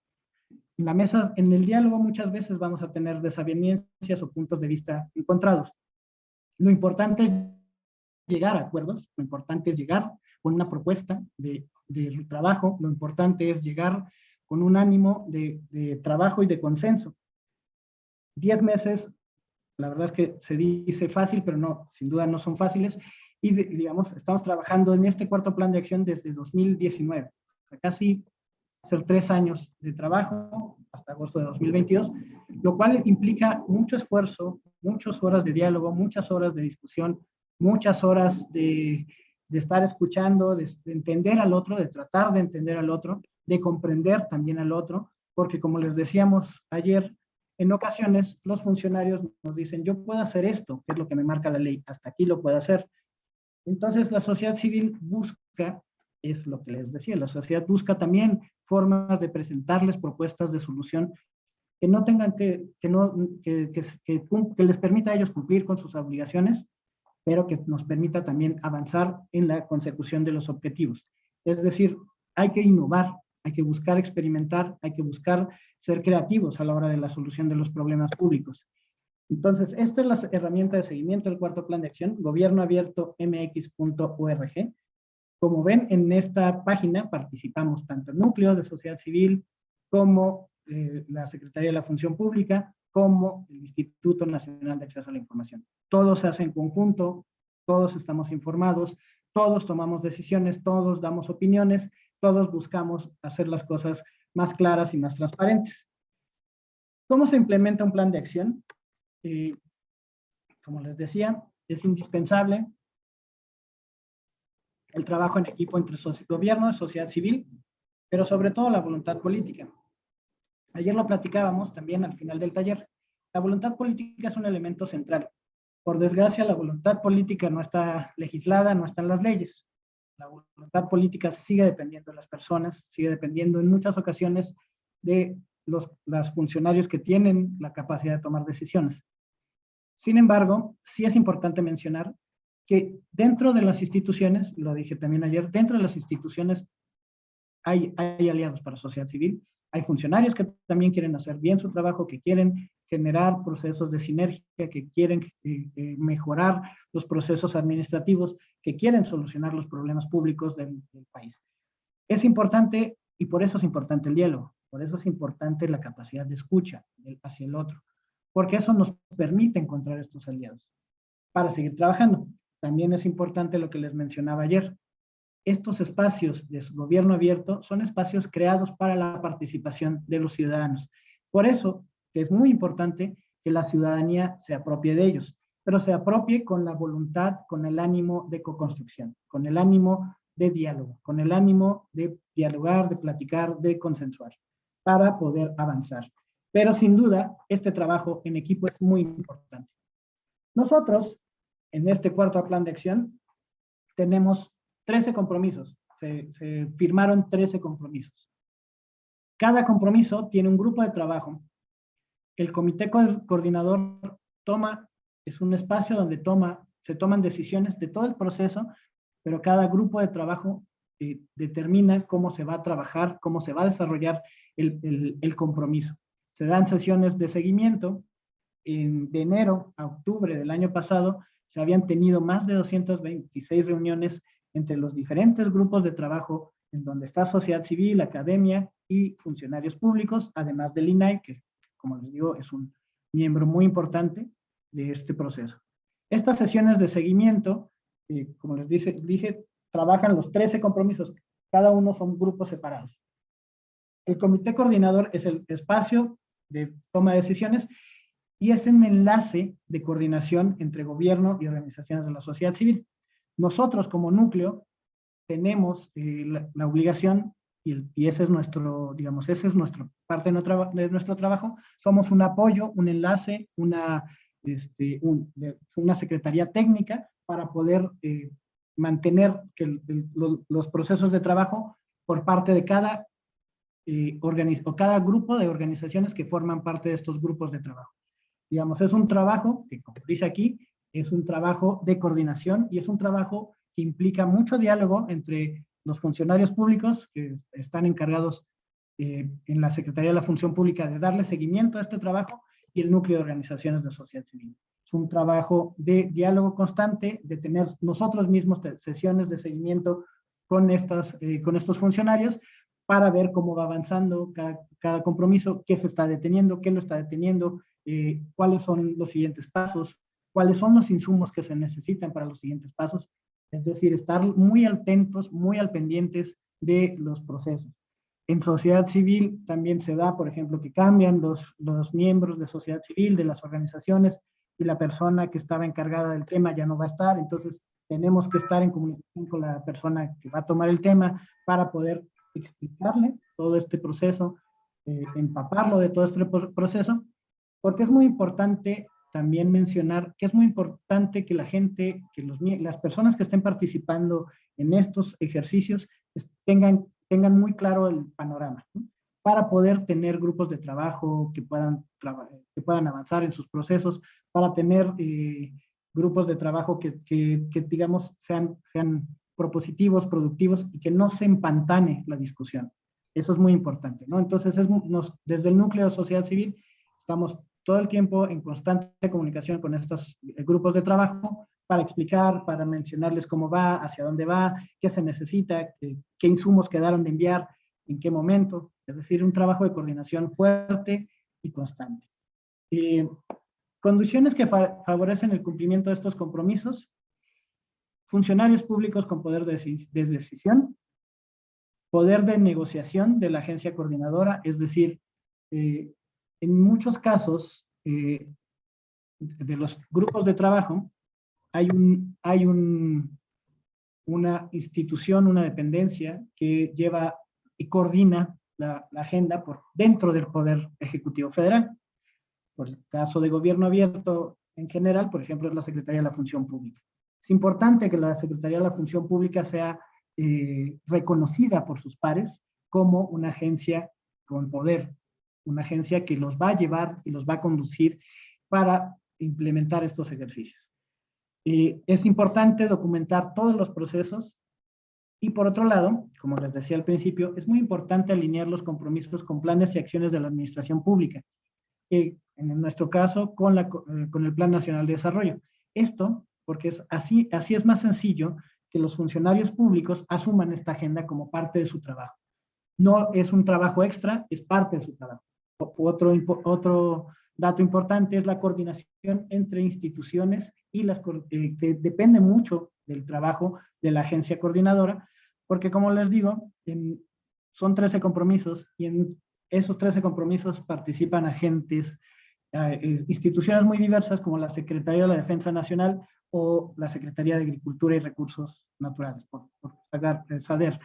En el diálogo muchas veces vamos a tener desavenencias o puntos de vista encontrados. Lo importante es llegar a acuerdos, lo importante es llegar con una propuesta de trabajo, lo importante es llegar con un ánimo de trabajo y de consenso. 10 meses, la verdad es que se dice fácil, pero no, sin duda no son fáciles, y digamos, estamos trabajando en este cuarto plan de acción desde 2019, o sea, casi hacer 3 años de trabajo hasta agosto de 2022, lo cual implica mucho esfuerzo, muchas horas de diálogo, muchas horas de discusión, muchas horas de estar escuchando, de entender al otro, de tratar de entender al otro, de comprender también al otro, porque como les decíamos ayer, en ocasiones los funcionarios nos dicen, yo puedo hacer esto, que es lo que me marca la ley, hasta aquí lo puedo hacer. Entonces la sociedad civil busca, es lo que les decía, la sociedad busca también formas de presentarles propuestas de solución que no tengan que les permita a ellos cumplir con sus obligaciones, pero que nos permita también avanzar en la consecución de los objetivos. Es decir, hay que innovar, hay que buscar experimentar, hay que buscar ser creativos a la hora de la solución de los problemas públicos. Entonces, esta es la herramienta de seguimiento del cuarto plan de acción, gobiernoabiertomx.org. Como ven, en esta página participamos tanto núcleos de sociedad civil como la Secretaría de la Función Pública, como el Instituto Nacional de Acceso a la Información. Todos se hacen en conjunto, todos estamos informados, todos tomamos decisiones, todos damos opiniones, todos buscamos hacer las cosas más claras y más transparentes. ¿Cómo se implementa un plan de acción? Como les decía, es indispensable el trabajo en equipo entre gobierno, sociedad civil, pero sobre todo la voluntad política. Ayer lo platicábamos también al final del taller. La voluntad política es un elemento central. Por desgracia, la voluntad política no está legislada, no están las leyes. la voluntad política sigue dependiendo de las personas, sigue dependiendo en muchas ocasiones de los funcionarios que tienen la capacidad de tomar decisiones. Sin embargo, sí es importante mencionar que dentro de las instituciones, lo dije también ayer, dentro de las instituciones hay aliados para la sociedad civil, hay funcionarios que también quieren hacer bien su trabajo, que quieren generar procesos de sinergia, que quieren mejorar los procesos administrativos, que quieren solucionar los problemas públicos del país. Es importante, y por eso es importante el diálogo, por eso es importante la capacidad de escucha hacia el otro, porque eso nos permite encontrar estos aliados para seguir trabajando. También es importante lo que les mencionaba ayer. Estos espacios de gobierno abierto son espacios creados para la participación de los ciudadanos. Por eso es muy importante que la ciudadanía se apropie de ellos, pero se apropie con la voluntad, con el ánimo de co-construcción, con el ánimo de diálogo, con el ánimo de dialogar, de platicar, de consensuar, para poder avanzar. Pero sin duda, este trabajo en equipo es muy importante. Nosotros, en este cuarto plan de acción, tenemos 13 compromisos. Se firmaron 13 compromisos. Cada compromiso tiene un grupo de trabajo. El comité coordinador es un espacio donde se toman decisiones de todo el proceso, pero cada grupo de trabajo determina cómo se va a trabajar, cómo se va a desarrollar el compromiso. Se dan sesiones de seguimiento. De enero a octubre del año pasado se habían tenido más de 226 reuniones entre los diferentes grupos de trabajo en donde está sociedad civil, academia y funcionarios públicos, además del INAI, que, como les digo, es un miembro muy importante de este proceso. Estas sesiones de seguimiento, como les dije, trabajan los 13 compromisos, cada uno son grupos separados. El comité coordinador es el espacio de toma de decisiones y es un enlace de coordinación entre gobierno y organizaciones de la sociedad civil. Nosotros como núcleo tenemos la obligación, y ese es nuestro, digamos, esa es parte de nuestro trabajo, somos un apoyo, un enlace, una secretaría técnica para poder mantener los procesos de trabajo por parte de cada grupo de organizaciones que forman parte de estos grupos de trabajo. Digamos, es un trabajo que, como dice aquí, es un trabajo de coordinación y es un trabajo que implica mucho diálogo entre los funcionarios públicos que están encargados en la Secretaría de la Función Pública de darle seguimiento a este trabajo y el núcleo de organizaciones de sociedad civil. Es un trabajo de diálogo constante, de tener nosotros mismos sesiones de seguimiento con estos funcionarios para ver cómo va avanzando cada compromiso, qué se está deteniendo, qué lo está deteniendo, cuáles son los siguientes pasos, cuáles son los insumos que se necesitan para los siguientes pasos. Es decir, estar muy atentos, muy al pendientes de los procesos. En sociedad civil también se da, por ejemplo, que cambian los miembros de sociedad civil, de las organizaciones, y la persona que estaba encargada del tema ya no va a estar, entonces tenemos que estar en comunicación con la persona que va a tomar el tema para poder explicarle todo este proceso, empaparlo de todo este proceso, porque es muy importante también mencionar que es muy importante que la gente, que las personas que estén participando en estos ejercicios tengan muy claro el panorama, ¿no? Para poder tener grupos de trabajo que puedan avanzar en sus procesos, para tener grupos de trabajo que digamos, sean propositivos, productivos y que no se empantane la discusión. Eso es muy importante, ¿no? Entonces, desde el núcleo de sociedad civil estamos todo el tiempo en constante comunicación con estos grupos de trabajo para explicar, para mencionarles cómo va, hacia dónde va, qué se necesita, qué insumos quedaron de enviar, en qué momento. Es decir, un trabajo de coordinación fuerte y constante. Condiciones que favorecen el cumplimiento de estos compromisos: funcionarios públicos con poder de decisión, poder de negociación de la agencia coordinadora, es decir, en muchos casos de los grupos de trabajo hay una institución, una dependencia que lleva y coordina la agenda dentro del Poder Ejecutivo Federal. Por el caso de gobierno abierto en general, por ejemplo, es la Secretaría de la Función Pública. Es importante que la Secretaría de la Función Pública sea reconocida por sus pares como una agencia con poder, una agencia que los va a llevar y los va a conducir para implementar estos ejercicios. Es importante documentar todos los procesos y por otro lado, como les decía al principio, es muy importante alinear los compromisos con planes y acciones de la administración pública, en nuestro caso con el Plan Nacional de Desarrollo. Esto porque así es más sencillo que los funcionarios públicos asuman esta agenda como parte de su trabajo. No es un trabajo extra, es parte de su trabajo. Otro dato importante es la coordinación entre instituciones y que depende mucho del trabajo de la agencia coordinadora, porque como les digo, son 13 compromisos y en esos 13 compromisos participan agentes, instituciones muy diversas como la Secretaría de la Defensa Nacional o la Secretaría de Agricultura y Recursos Naturales, por saber.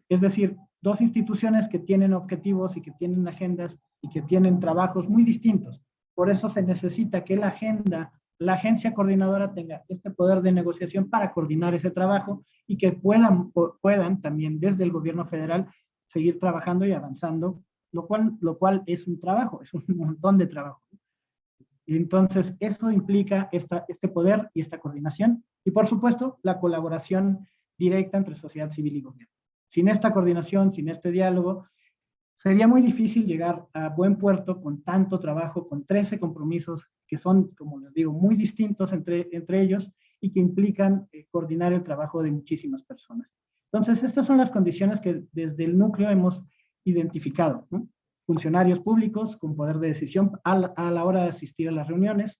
Es decir, dos instituciones que tienen objetivos y que tienen agendas y que tienen trabajos muy distintos. Por eso se necesita que la agencia coordinadora tenga este poder de negociación para coordinar ese trabajo y que puedan también desde el gobierno federal seguir trabajando y avanzando, lo cual es un trabajo, es un montón de trabajo. Y entonces, eso implica este poder y esta coordinación y, por supuesto, la colaboración directa entre sociedad civil y gobierno. Sin esta coordinación, sin este diálogo, sería muy difícil llegar a buen puerto con tanto trabajo, con 13 compromisos que son, como les digo, muy distintos entre ellos y que implican coordinar el trabajo de muchísimas personas. Entonces, estas son las condiciones que desde el núcleo hemos identificado, ¿no? Funcionarios públicos con poder de decisión a la hora de asistir a las reuniones,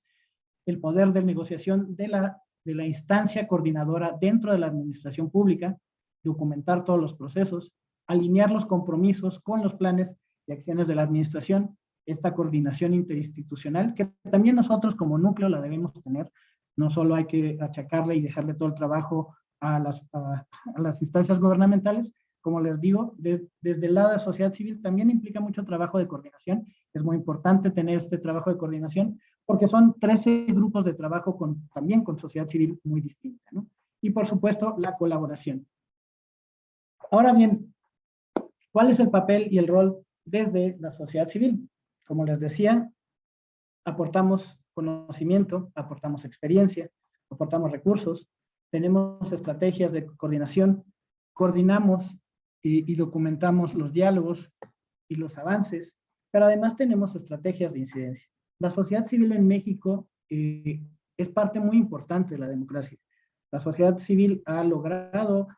el poder de negociación de la instancia coordinadora dentro de la administración pública, documentar todos los procesos, alinear los compromisos con los planes y acciones de la administración, esta coordinación interinstitucional, que también nosotros como núcleo la debemos tener, no solo hay que achacarle y dejarle todo el trabajo a las instancias gubernamentales, como les digo, desde el lado de la sociedad civil también implica mucho trabajo de coordinación, es muy importante tener este trabajo de coordinación, porque son 13 grupos de trabajo también con sociedad civil muy distinta, ¿no? Y por supuesto, la colaboración. Ahora bien, ¿cuál es el papel y el rol desde la sociedad civil? Como les decía, aportamos conocimiento, aportamos experiencia, aportamos recursos, tenemos estrategias de coordinación, coordinamos y documentamos los diálogos y los avances, pero además tenemos estrategias de incidencia. La sociedad civil en México es parte muy importante de la democracia. La sociedad civil ha logrado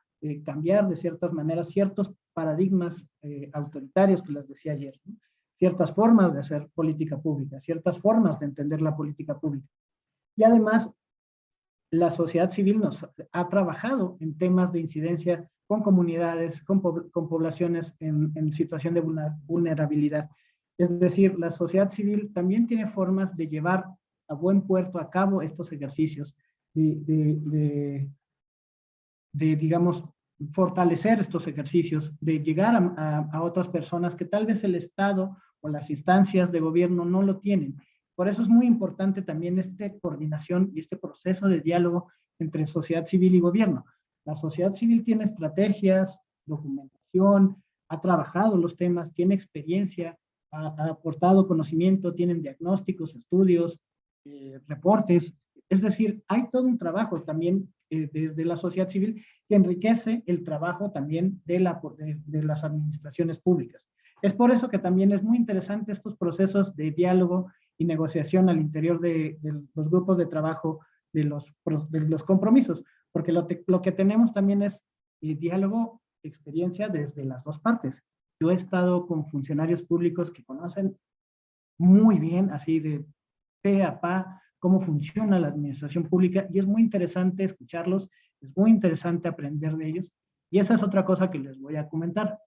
cambiar de ciertas maneras ciertos paradigmas autoritarios que les decía ayer, ¿no? Ciertas formas de hacer política pública, ciertas formas de entender la política pública. Y además, la sociedad civil nos ha trabajado en temas de incidencia con comunidades, con poblaciones en situación de vulnerabilidad. Es decir, la sociedad civil también tiene formas de llevar a buen puerto a cabo estos ejercicios, digamos, fortalecer estos ejercicios, de llegar a otras personas que tal vez el Estado o las instancias de gobierno no lo tienen. Por eso es muy importante también esta coordinación y este proceso de diálogo entre sociedad civil y gobierno. La sociedad civil tiene estrategias, documentación, ha trabajado los temas, tiene experiencia, ha aportado conocimiento, tienen diagnósticos, estudios, reportes. Es decir, hay todo un trabajo también desde la sociedad civil que enriquece el trabajo también de las administraciones públicas. Es por eso que también es muy interesante estos procesos de diálogo y negociación al interior de los grupos de trabajo de los compromisos, porque lo que tenemos también es diálogo, experiencia desde las dos partes. Yo he estado con funcionarios públicos que conocen muy bien, así de pe a pa, cómo funciona la administración pública y es muy interesante escucharlos, es muy interesante aprender de ellos y esa es otra cosa que les voy a comentar.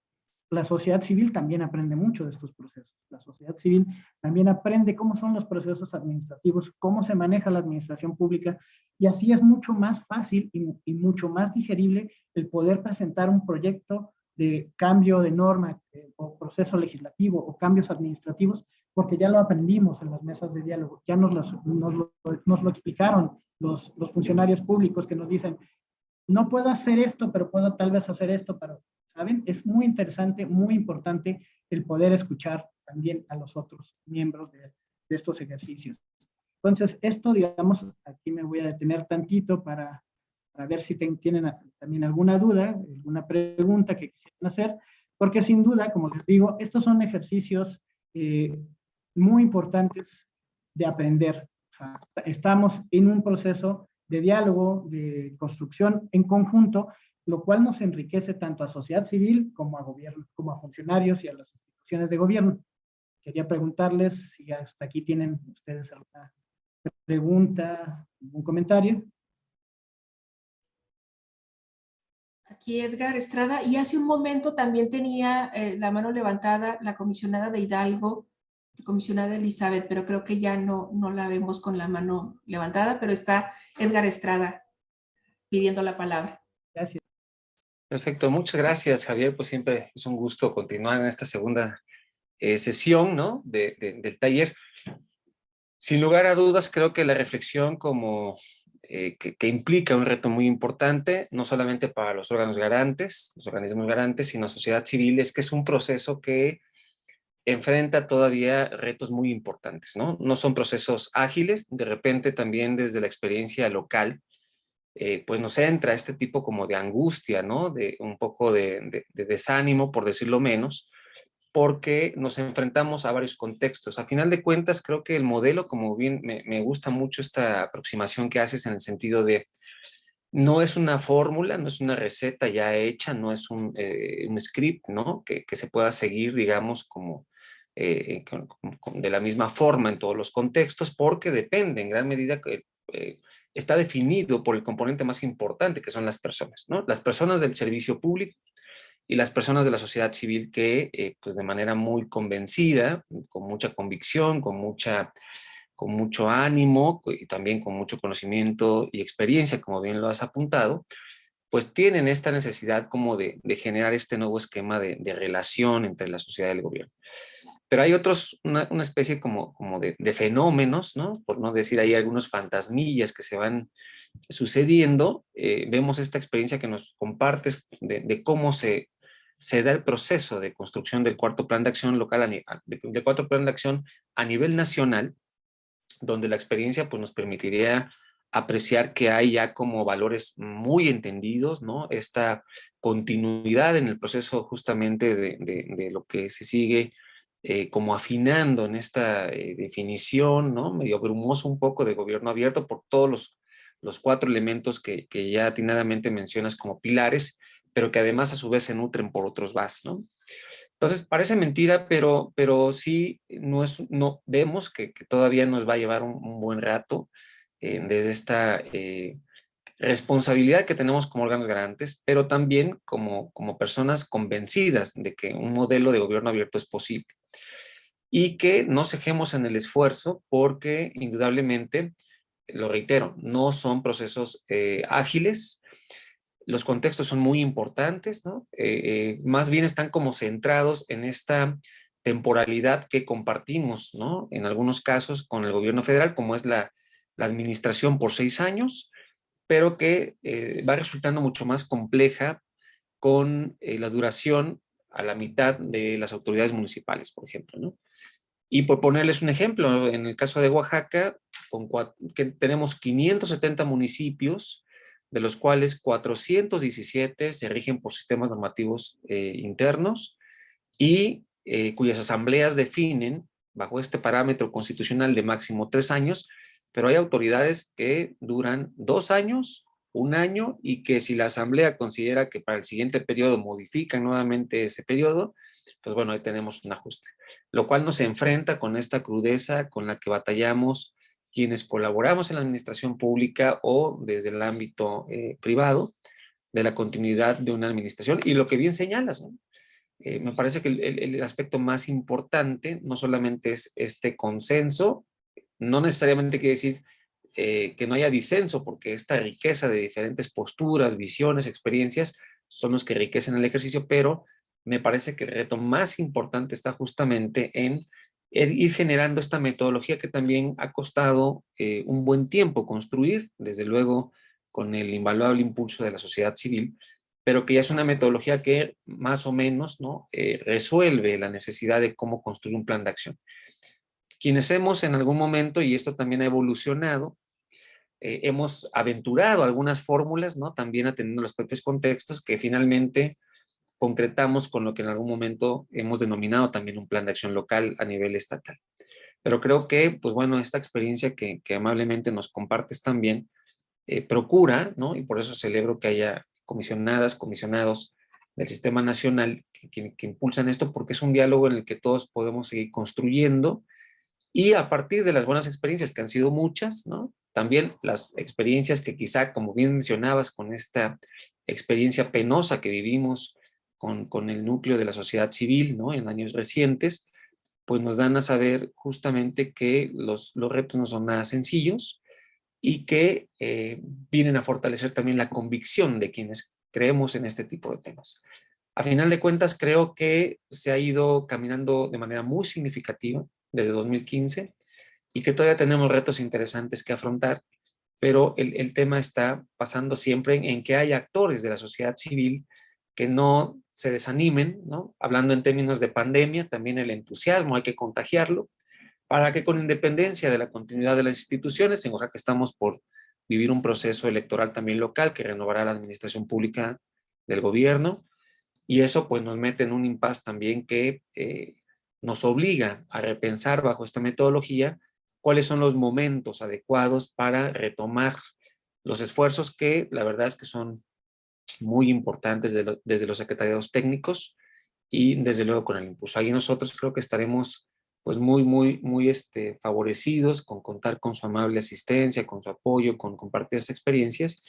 La sociedad civil también aprende mucho de estos procesos. La sociedad civil también aprende cómo son los procesos administrativos, cómo se maneja la administración pública y así es mucho más fácil y mucho más digerible el poder presentar un proyecto de cambio de norma o proceso legislativo o cambios administrativos porque ya lo aprendimos en las mesas de diálogo, ya nos lo explicaron los funcionarios públicos que nos dicen, no puedo hacer esto, pero puedo tal vez hacer esto, pero, ¿saben? Es muy interesante, muy importante el poder escuchar también a los otros miembros de estos ejercicios. Entonces, esto, digamos, aquí me voy a detener tantito para ver si tienen también alguna duda, alguna pregunta que quisieran hacer, porque sin duda, como les digo, estos son ejercicios muy importantes de aprender. O sea, estamos en un proceso de diálogo, de construcción en conjunto, lo cual nos enriquece tanto a sociedad civil como a gobierno, como a funcionarios y a las instituciones de gobierno. Quería preguntarles si hasta aquí tienen ustedes alguna pregunta, algún comentario. Aquí Edgar Estrada, y hace un momento también tenía la mano levantada la comisionada de Hidalgo, la comisionada Elizabeth, pero creo que ya no la vemos con la mano levantada, pero está Edgar Estrada pidiendo la palabra. Gracias. Perfecto, muchas gracias, Javier. Pues siempre es un gusto continuar en esta segunda sesión, ¿no? Del taller. Sin lugar a dudas, creo que la reflexión que implica un reto muy importante, no solamente para los órganos garantes, los organismos garantes, sino sociedad civil, es que es un proceso que enfrenta todavía retos muy importantes, ¿no? No son procesos ágiles, de repente también desde la experiencia local, pues nos entra este tipo como de angustia, ¿no? De un poco de desánimo, por decirlo menos, porque nos enfrentamos a varios contextos. A final de cuentas, creo que el modelo, como bien me gusta mucho esta aproximación que haces en el sentido de no es una fórmula, no es una receta ya hecha, no es un script, ¿no? Que se pueda seguir, digamos, como de la misma forma en todos los contextos, porque depende en gran medida que está definido por el componente más importante, que son las personas, ¿no? Las personas del servicio público y las personas de la sociedad civil que, pues de manera muy convencida, con mucha convicción, con mucho ánimo y también con mucho conocimiento y experiencia, como bien lo has apuntado, pues tienen esta necesidad como de generar este nuevo esquema de relación entre la sociedad y el gobierno. Pero hay otros, una especie como de fenómenos, ¿no? Por no decir, hay algunos fantasmillas que se van sucediendo. Vemos esta experiencia que nos compartes de cómo se da el proceso de construcción del cuarto plan de acción local, del cuarto plan de acción a nivel nacional, donde la experiencia pues, nos permitiría apreciar que hay ya como valores muy entendidos, ¿no? Esta continuidad en el proceso justamente de lo que se sigue como afinando en esta definición, ¿no? Medio brumoso un poco de gobierno abierto por todos los cuatro elementos que ya atinadamente mencionas como pilares, pero que además a su vez se nutren por otros más, ¿no? Entonces, parece mentira, pero sí no vemos que todavía nos va a llevar un buen rato desde esta responsabilidad que tenemos como órganos garantes, pero también como personas convencidas de que un modelo de gobierno abierto es posible. Y que no cejemos en el esfuerzo porque indudablemente, lo reitero, no son procesos ágiles. Los contextos son muy importantes, ¿no? Más bien están como centrados en esta temporalidad que compartimos, ¿no? En algunos casos con el gobierno federal, como es la administración por 6 años, pero que va resultando mucho más compleja con la duración a la mitad de las autoridades municipales, por ejemplo, ¿no? Y por ponerles un ejemplo, en el caso de Oaxaca, que tenemos 570 municipios, de los cuales 417 se rigen por sistemas normativos internos y cuyas asambleas definen bajo este parámetro constitucional de máximo 3 años, pero hay autoridades que duran 2 años, 1 año, y que si la asamblea considera que para el siguiente periodo modifican nuevamente ese periodo, pues bueno, ahí tenemos un ajuste, lo cual nos enfrenta con esta crudeza con la que batallamos quienes colaboramos en la administración pública o desde el ámbito privado, de la continuidad de una administración, y lo que bien señalas, ¿no? Me parece que el aspecto más importante no solamente es este consenso, no necesariamente quiere decir que no haya disenso, porque esta riqueza de diferentes posturas, visiones, experiencias, son los que enriquecen el ejercicio, pero me parece que el reto más importante está justamente en ir generando esta metodología que también ha costado un buen tiempo construir, desde luego con el invaluable impulso de la sociedad civil, pero que ya es una metodología que más o menos, ¿no? Resuelve la necesidad de cómo construir un plan de acción. Quienes hemos en algún momento, y esto también ha evolucionado, hemos aventurado algunas fórmulas, ¿no? También atendiendo los propios contextos que finalmente concretamos con lo que en algún momento hemos denominado también un plan de acción local a nivel estatal. Pero creo que, pues bueno, esta experiencia que amablemente nos compartes también procura, ¿no? Y por eso celebro que haya comisionadas, comisionados del Sistema Nacional que impulsan esto, porque es un diálogo en el que todos podemos seguir construyendo y a partir de las buenas experiencias, que han sido muchas, ¿no? También las experiencias que quizá, como bien mencionabas, con esta experiencia penosa que vivimos con el núcleo de la sociedad civil, ¿no? En años recientes, pues nos dan a saber justamente que los retos no son nada sencillos y que vienen a fortalecer también la convicción de quienes creemos en este tipo de temas. A final de cuentas, creo que se ha ido caminando de manera muy significativa desde 2015 y que todavía tenemos retos interesantes que afrontar, pero el tema está pasando siempre en que hay actores de la sociedad civil que no se desanimen, ¿no? Hablando en términos de pandemia, también el entusiasmo hay que contagiarlo, para que con independencia de la continuidad de las instituciones, en Oaxaca estamos por vivir un proceso electoral también local que renovará la administración pública del gobierno, y eso pues nos mete en un impasse también que nos obliga a repensar bajo esta metodología cuáles son los momentos adecuados para retomar los esfuerzos que la verdad es que son muy importantes desde los secretariados técnicos y desde luego con el impulso. Ahí nosotros creo que estaremos pues muy favorecidos con contar con su amable asistencia, con su apoyo, con compartir esas experiencias.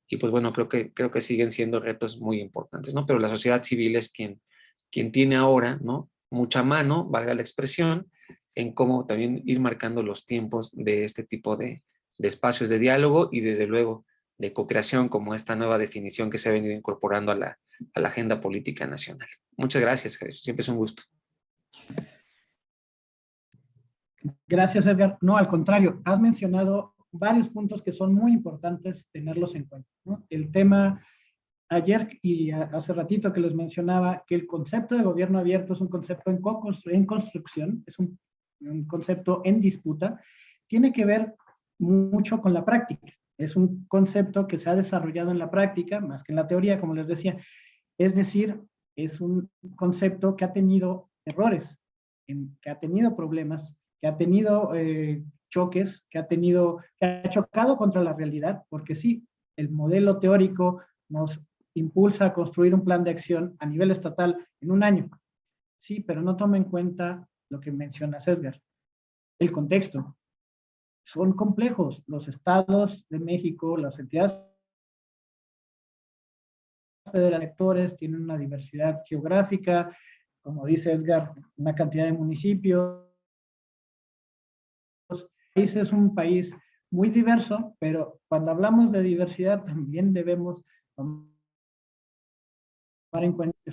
Y pues bueno, creo que siguen siendo retos muy importantes, ¿no? Pero la sociedad civil es quien tiene ahora, ¿no? Mucha mano, valga la expresión, en cómo también ir marcando los tiempos de este tipo de espacios de diálogo y desde luego de co-creación, como esta nueva definición que se ha venido incorporando a la agenda política nacional. Muchas gracias, Javier. Siempre es un gusto. Gracias, Edgar. No, al contrario, has mencionado varios puntos que son muy importantes tenerlos en cuenta, ¿no? El tema, ayer y hace ratito que les mencionaba que el concepto de gobierno abierto es un concepto en construcción, es un concepto en disputa, tiene que ver mucho con la práctica. Es un concepto que se ha desarrollado en la práctica, más que en la teoría, como les decía. Es decir, es un concepto que ha tenido errores, que ha tenido problemas, que ha tenido choques, que ha chocado contra la realidad, porque sí, el modelo teórico nos impulsa a construir un plan de acción a nivel estatal en un año. Sí, pero no toma en cuenta lo que mencionas, Edgar, el contexto. Son complejos. Los estados de México, las entidades federales tienen una diversidad geográfica, como dice Edgar, una cantidad de municipios. El país es un país muy diverso, pero cuando hablamos de diversidad también debemos tomar en cuenta que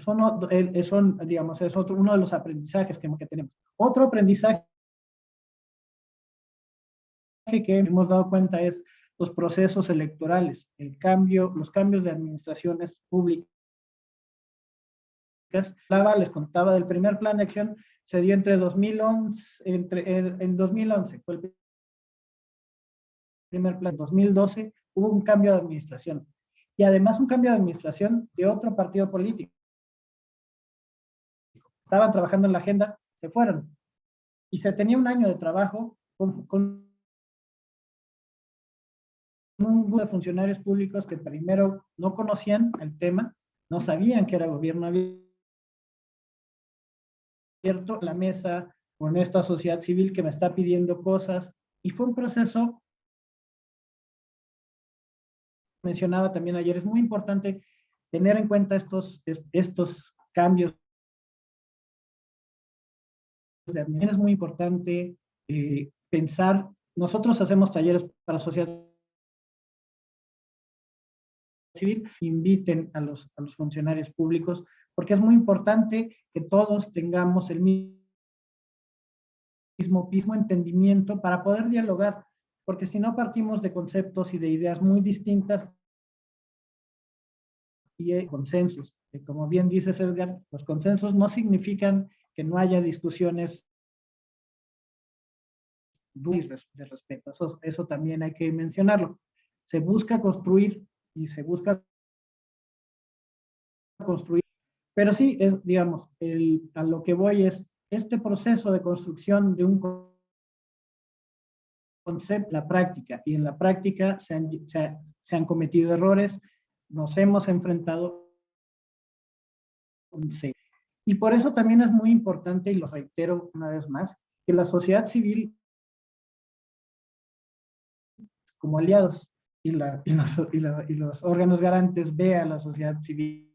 digamos, es uno de los aprendizajes que tenemos. Otro aprendizaje que hemos dado cuenta es los procesos electorales, los cambios de administraciones públicas. Les contaba del primer plan de acción, se dio entre 2011, en 2011 fue el primer plan, en 2012 hubo un cambio de administración y además un cambio de administración de otro partido político. Estaban trabajando en la agenda, se fueron y se tenía un año de trabajo con un grupo de funcionarios públicos que primero no conocían el tema, no sabían que era gobierno abierto, la mesa con esta sociedad civil que me está pidiendo cosas, y fue un proceso, mencionaba también ayer, es muy importante tener en cuenta estos cambios. Es muy importante pensar, nosotros hacemos talleres para sociedad civil, inviten a los funcionarios públicos, porque es muy importante que todos tengamos el mismo entendimiento para poder dialogar, porque si no partimos de conceptos y de ideas muy distintas, y consensos. Como bien dices, Edgar, los consensos no significan que no haya discusiones de respeto. Eso también hay que mencionarlo. Se busca construir y se busca construir, pero sí, es, digamos, a lo que voy es este proceso de construcción de un concepto, la práctica, y en la práctica se han cometido errores, nos hemos enfrentado con y por eso también es muy importante, y lo reitero una vez más, que la sociedad civil como aliados y los órganos garantes vean a la sociedad civil,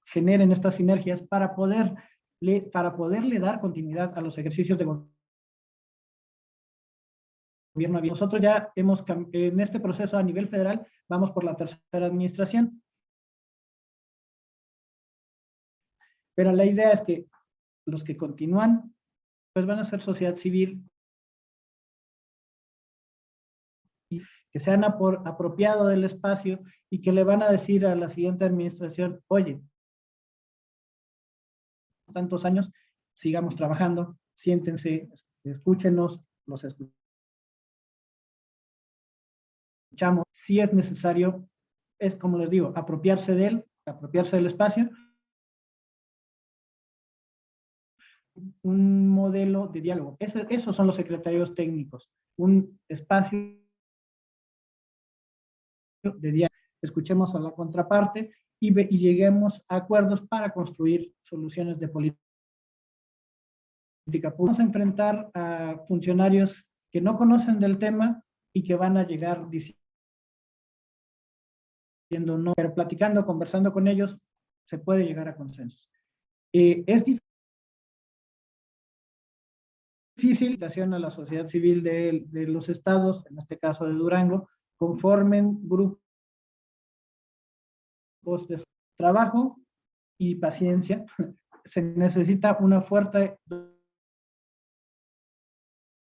generen estas sinergias para poderle dar continuidad a los ejercicios de gobierno. Nosotros ya hemos, en este proceso a nivel federal, vamos por la tercera administración. Pero la idea es que los que continúan, pues van a ser sociedad civil, y que se han apropiado del espacio y que le van a decir a la siguiente administración, oye, tantos años, sigamos trabajando, siéntense, escúchenos, los escuchamos. Si es necesario, es como les digo, apropiarse de él, apropiarse del espacio, un modelo de diálogo. Esos son los secretarios técnicos, un espacio de diálogo. Escuchemos a la contraparte y lleguemos a acuerdos para construir soluciones de política pública. Vamos a enfrentar a funcionarios que no conocen del tema y que van a llegar diciendo no, pero platicando, conversando con ellos, se puede llegar a consensos. Es difícil a la sociedad civil de los estados, en este caso de Durango, conformen grupos de trabajo y paciencia. Se necesita una fuerte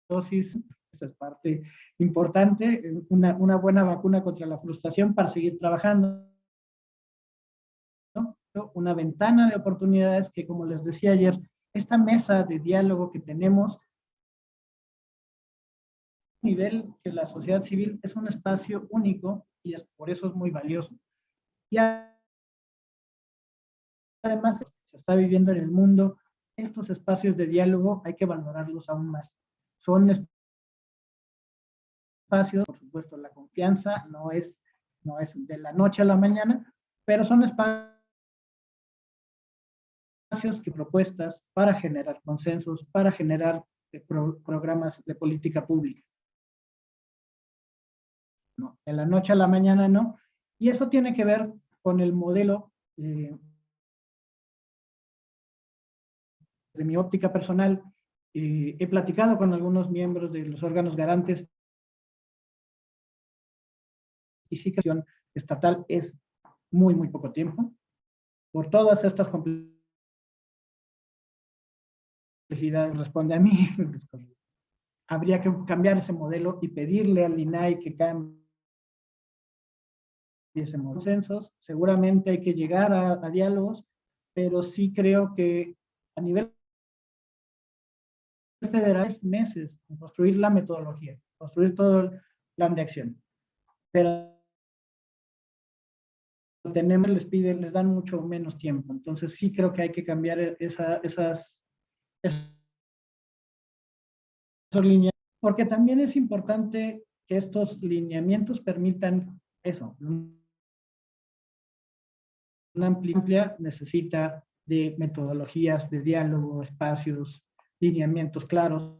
dosis, esa es parte importante, una buena vacuna contra la frustración para seguir trabajando, ¿no? Una ventana de oportunidades que, como les decía ayer, esta mesa de diálogo que tenemos, nivel que la sociedad civil es un espacio único y por eso es muy valioso. Y además, se está viviendo en el mundo, estos espacios de diálogo hay que valorarlos aún más. Son espacios, por supuesto, la confianza no es de la noche a la mañana, pero son espacios que propuestas para generar consensos, para generar programas de política pública. No, de la noche a la mañana no, y eso tiene que ver con el modelo de mi óptica personal. He platicado con algunos miembros de los órganos garantes y sí que la acción estatal es muy, muy poco tiempo por todas estas complejidades. Responde a mí, habría que cambiar ese modelo y pedirle al INAI que cambie ese modelo. Consensos, seguramente hay que llegar a diálogos, pero sí creo que a nivel federal es meses en construir la metodología, construir todo el plan de acción. Pero tenemos, les dan mucho menos tiempo. Entonces sí creo que hay que cambiar esas líneas, porque también es importante que estos lineamientos permitan eso. Una amplia necesita de metodologías de diálogo, espacios, lineamientos claros.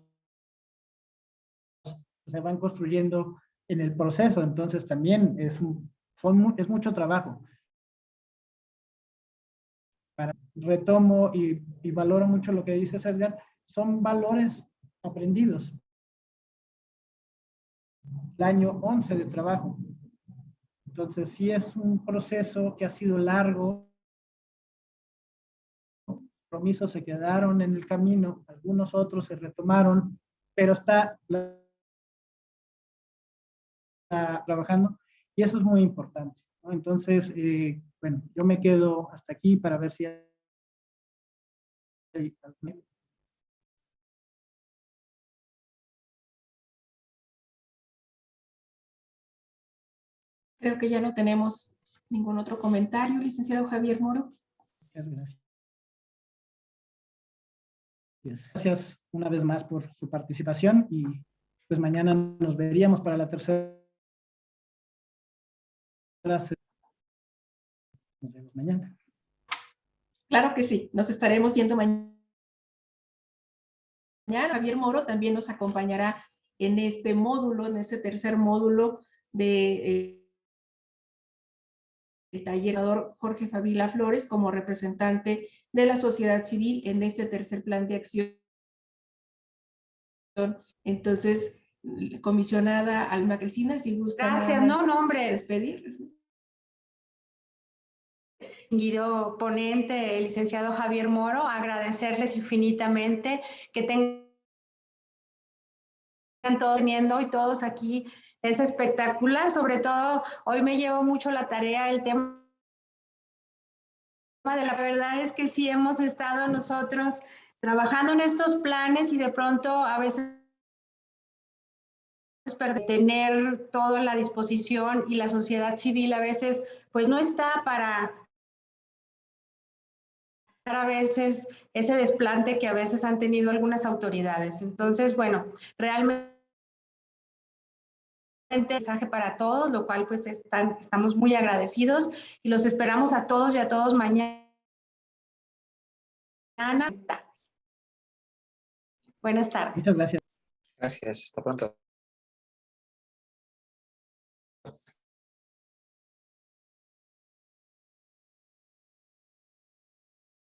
Se van construyendo en el proceso, entonces también es mucho trabajo. Retomo y valoro mucho lo que dice Edgar, son valores aprendidos. El año 11 de trabajo. Entonces, sí es un proceso que ha sido largo. Compromisos se quedaron en el camino, algunos otros se retomaron, pero está trabajando Y eso es muy importante, ¿no? Entonces, bueno, yo me quedo hasta aquí para ver si hay... Creo que ya no tenemos ningún otro comentario, licenciado Javier Moro. Muchas gracias. Gracias una vez más por su participación y pues mañana nos veríamos para la tercera. Nos vemos mañana. Claro que sí, nos estaremos viendo mañana. Javier Moro también nos acompañará en este módulo, en este tercer módulo de el taller Jorge Fabila Flores como representante de la sociedad civil en este tercer plan de acción. Entonces, comisionada Alma Cristina, si gusta Gracias, nada más no, hombre. despedir. Guido ponente, el licenciado Javier Moro, agradecerles infinitamente que tengan todo teniendo y todos aquí. Es espectacular, sobre todo hoy me llevo mucho la tarea, el tema de la verdad es que sí hemos estado nosotros trabajando en estos planes y de pronto a veces tener todo a la disposición y la sociedad civil a veces pues no está para a veces ese desplante que a veces han tenido algunas autoridades. Entonces, bueno, realmente mensaje para todos, lo cual pues estamos muy agradecidos y los esperamos a todos y a todos mañana. Buenas tardes. Muchas gracias. Gracias, hasta pronto.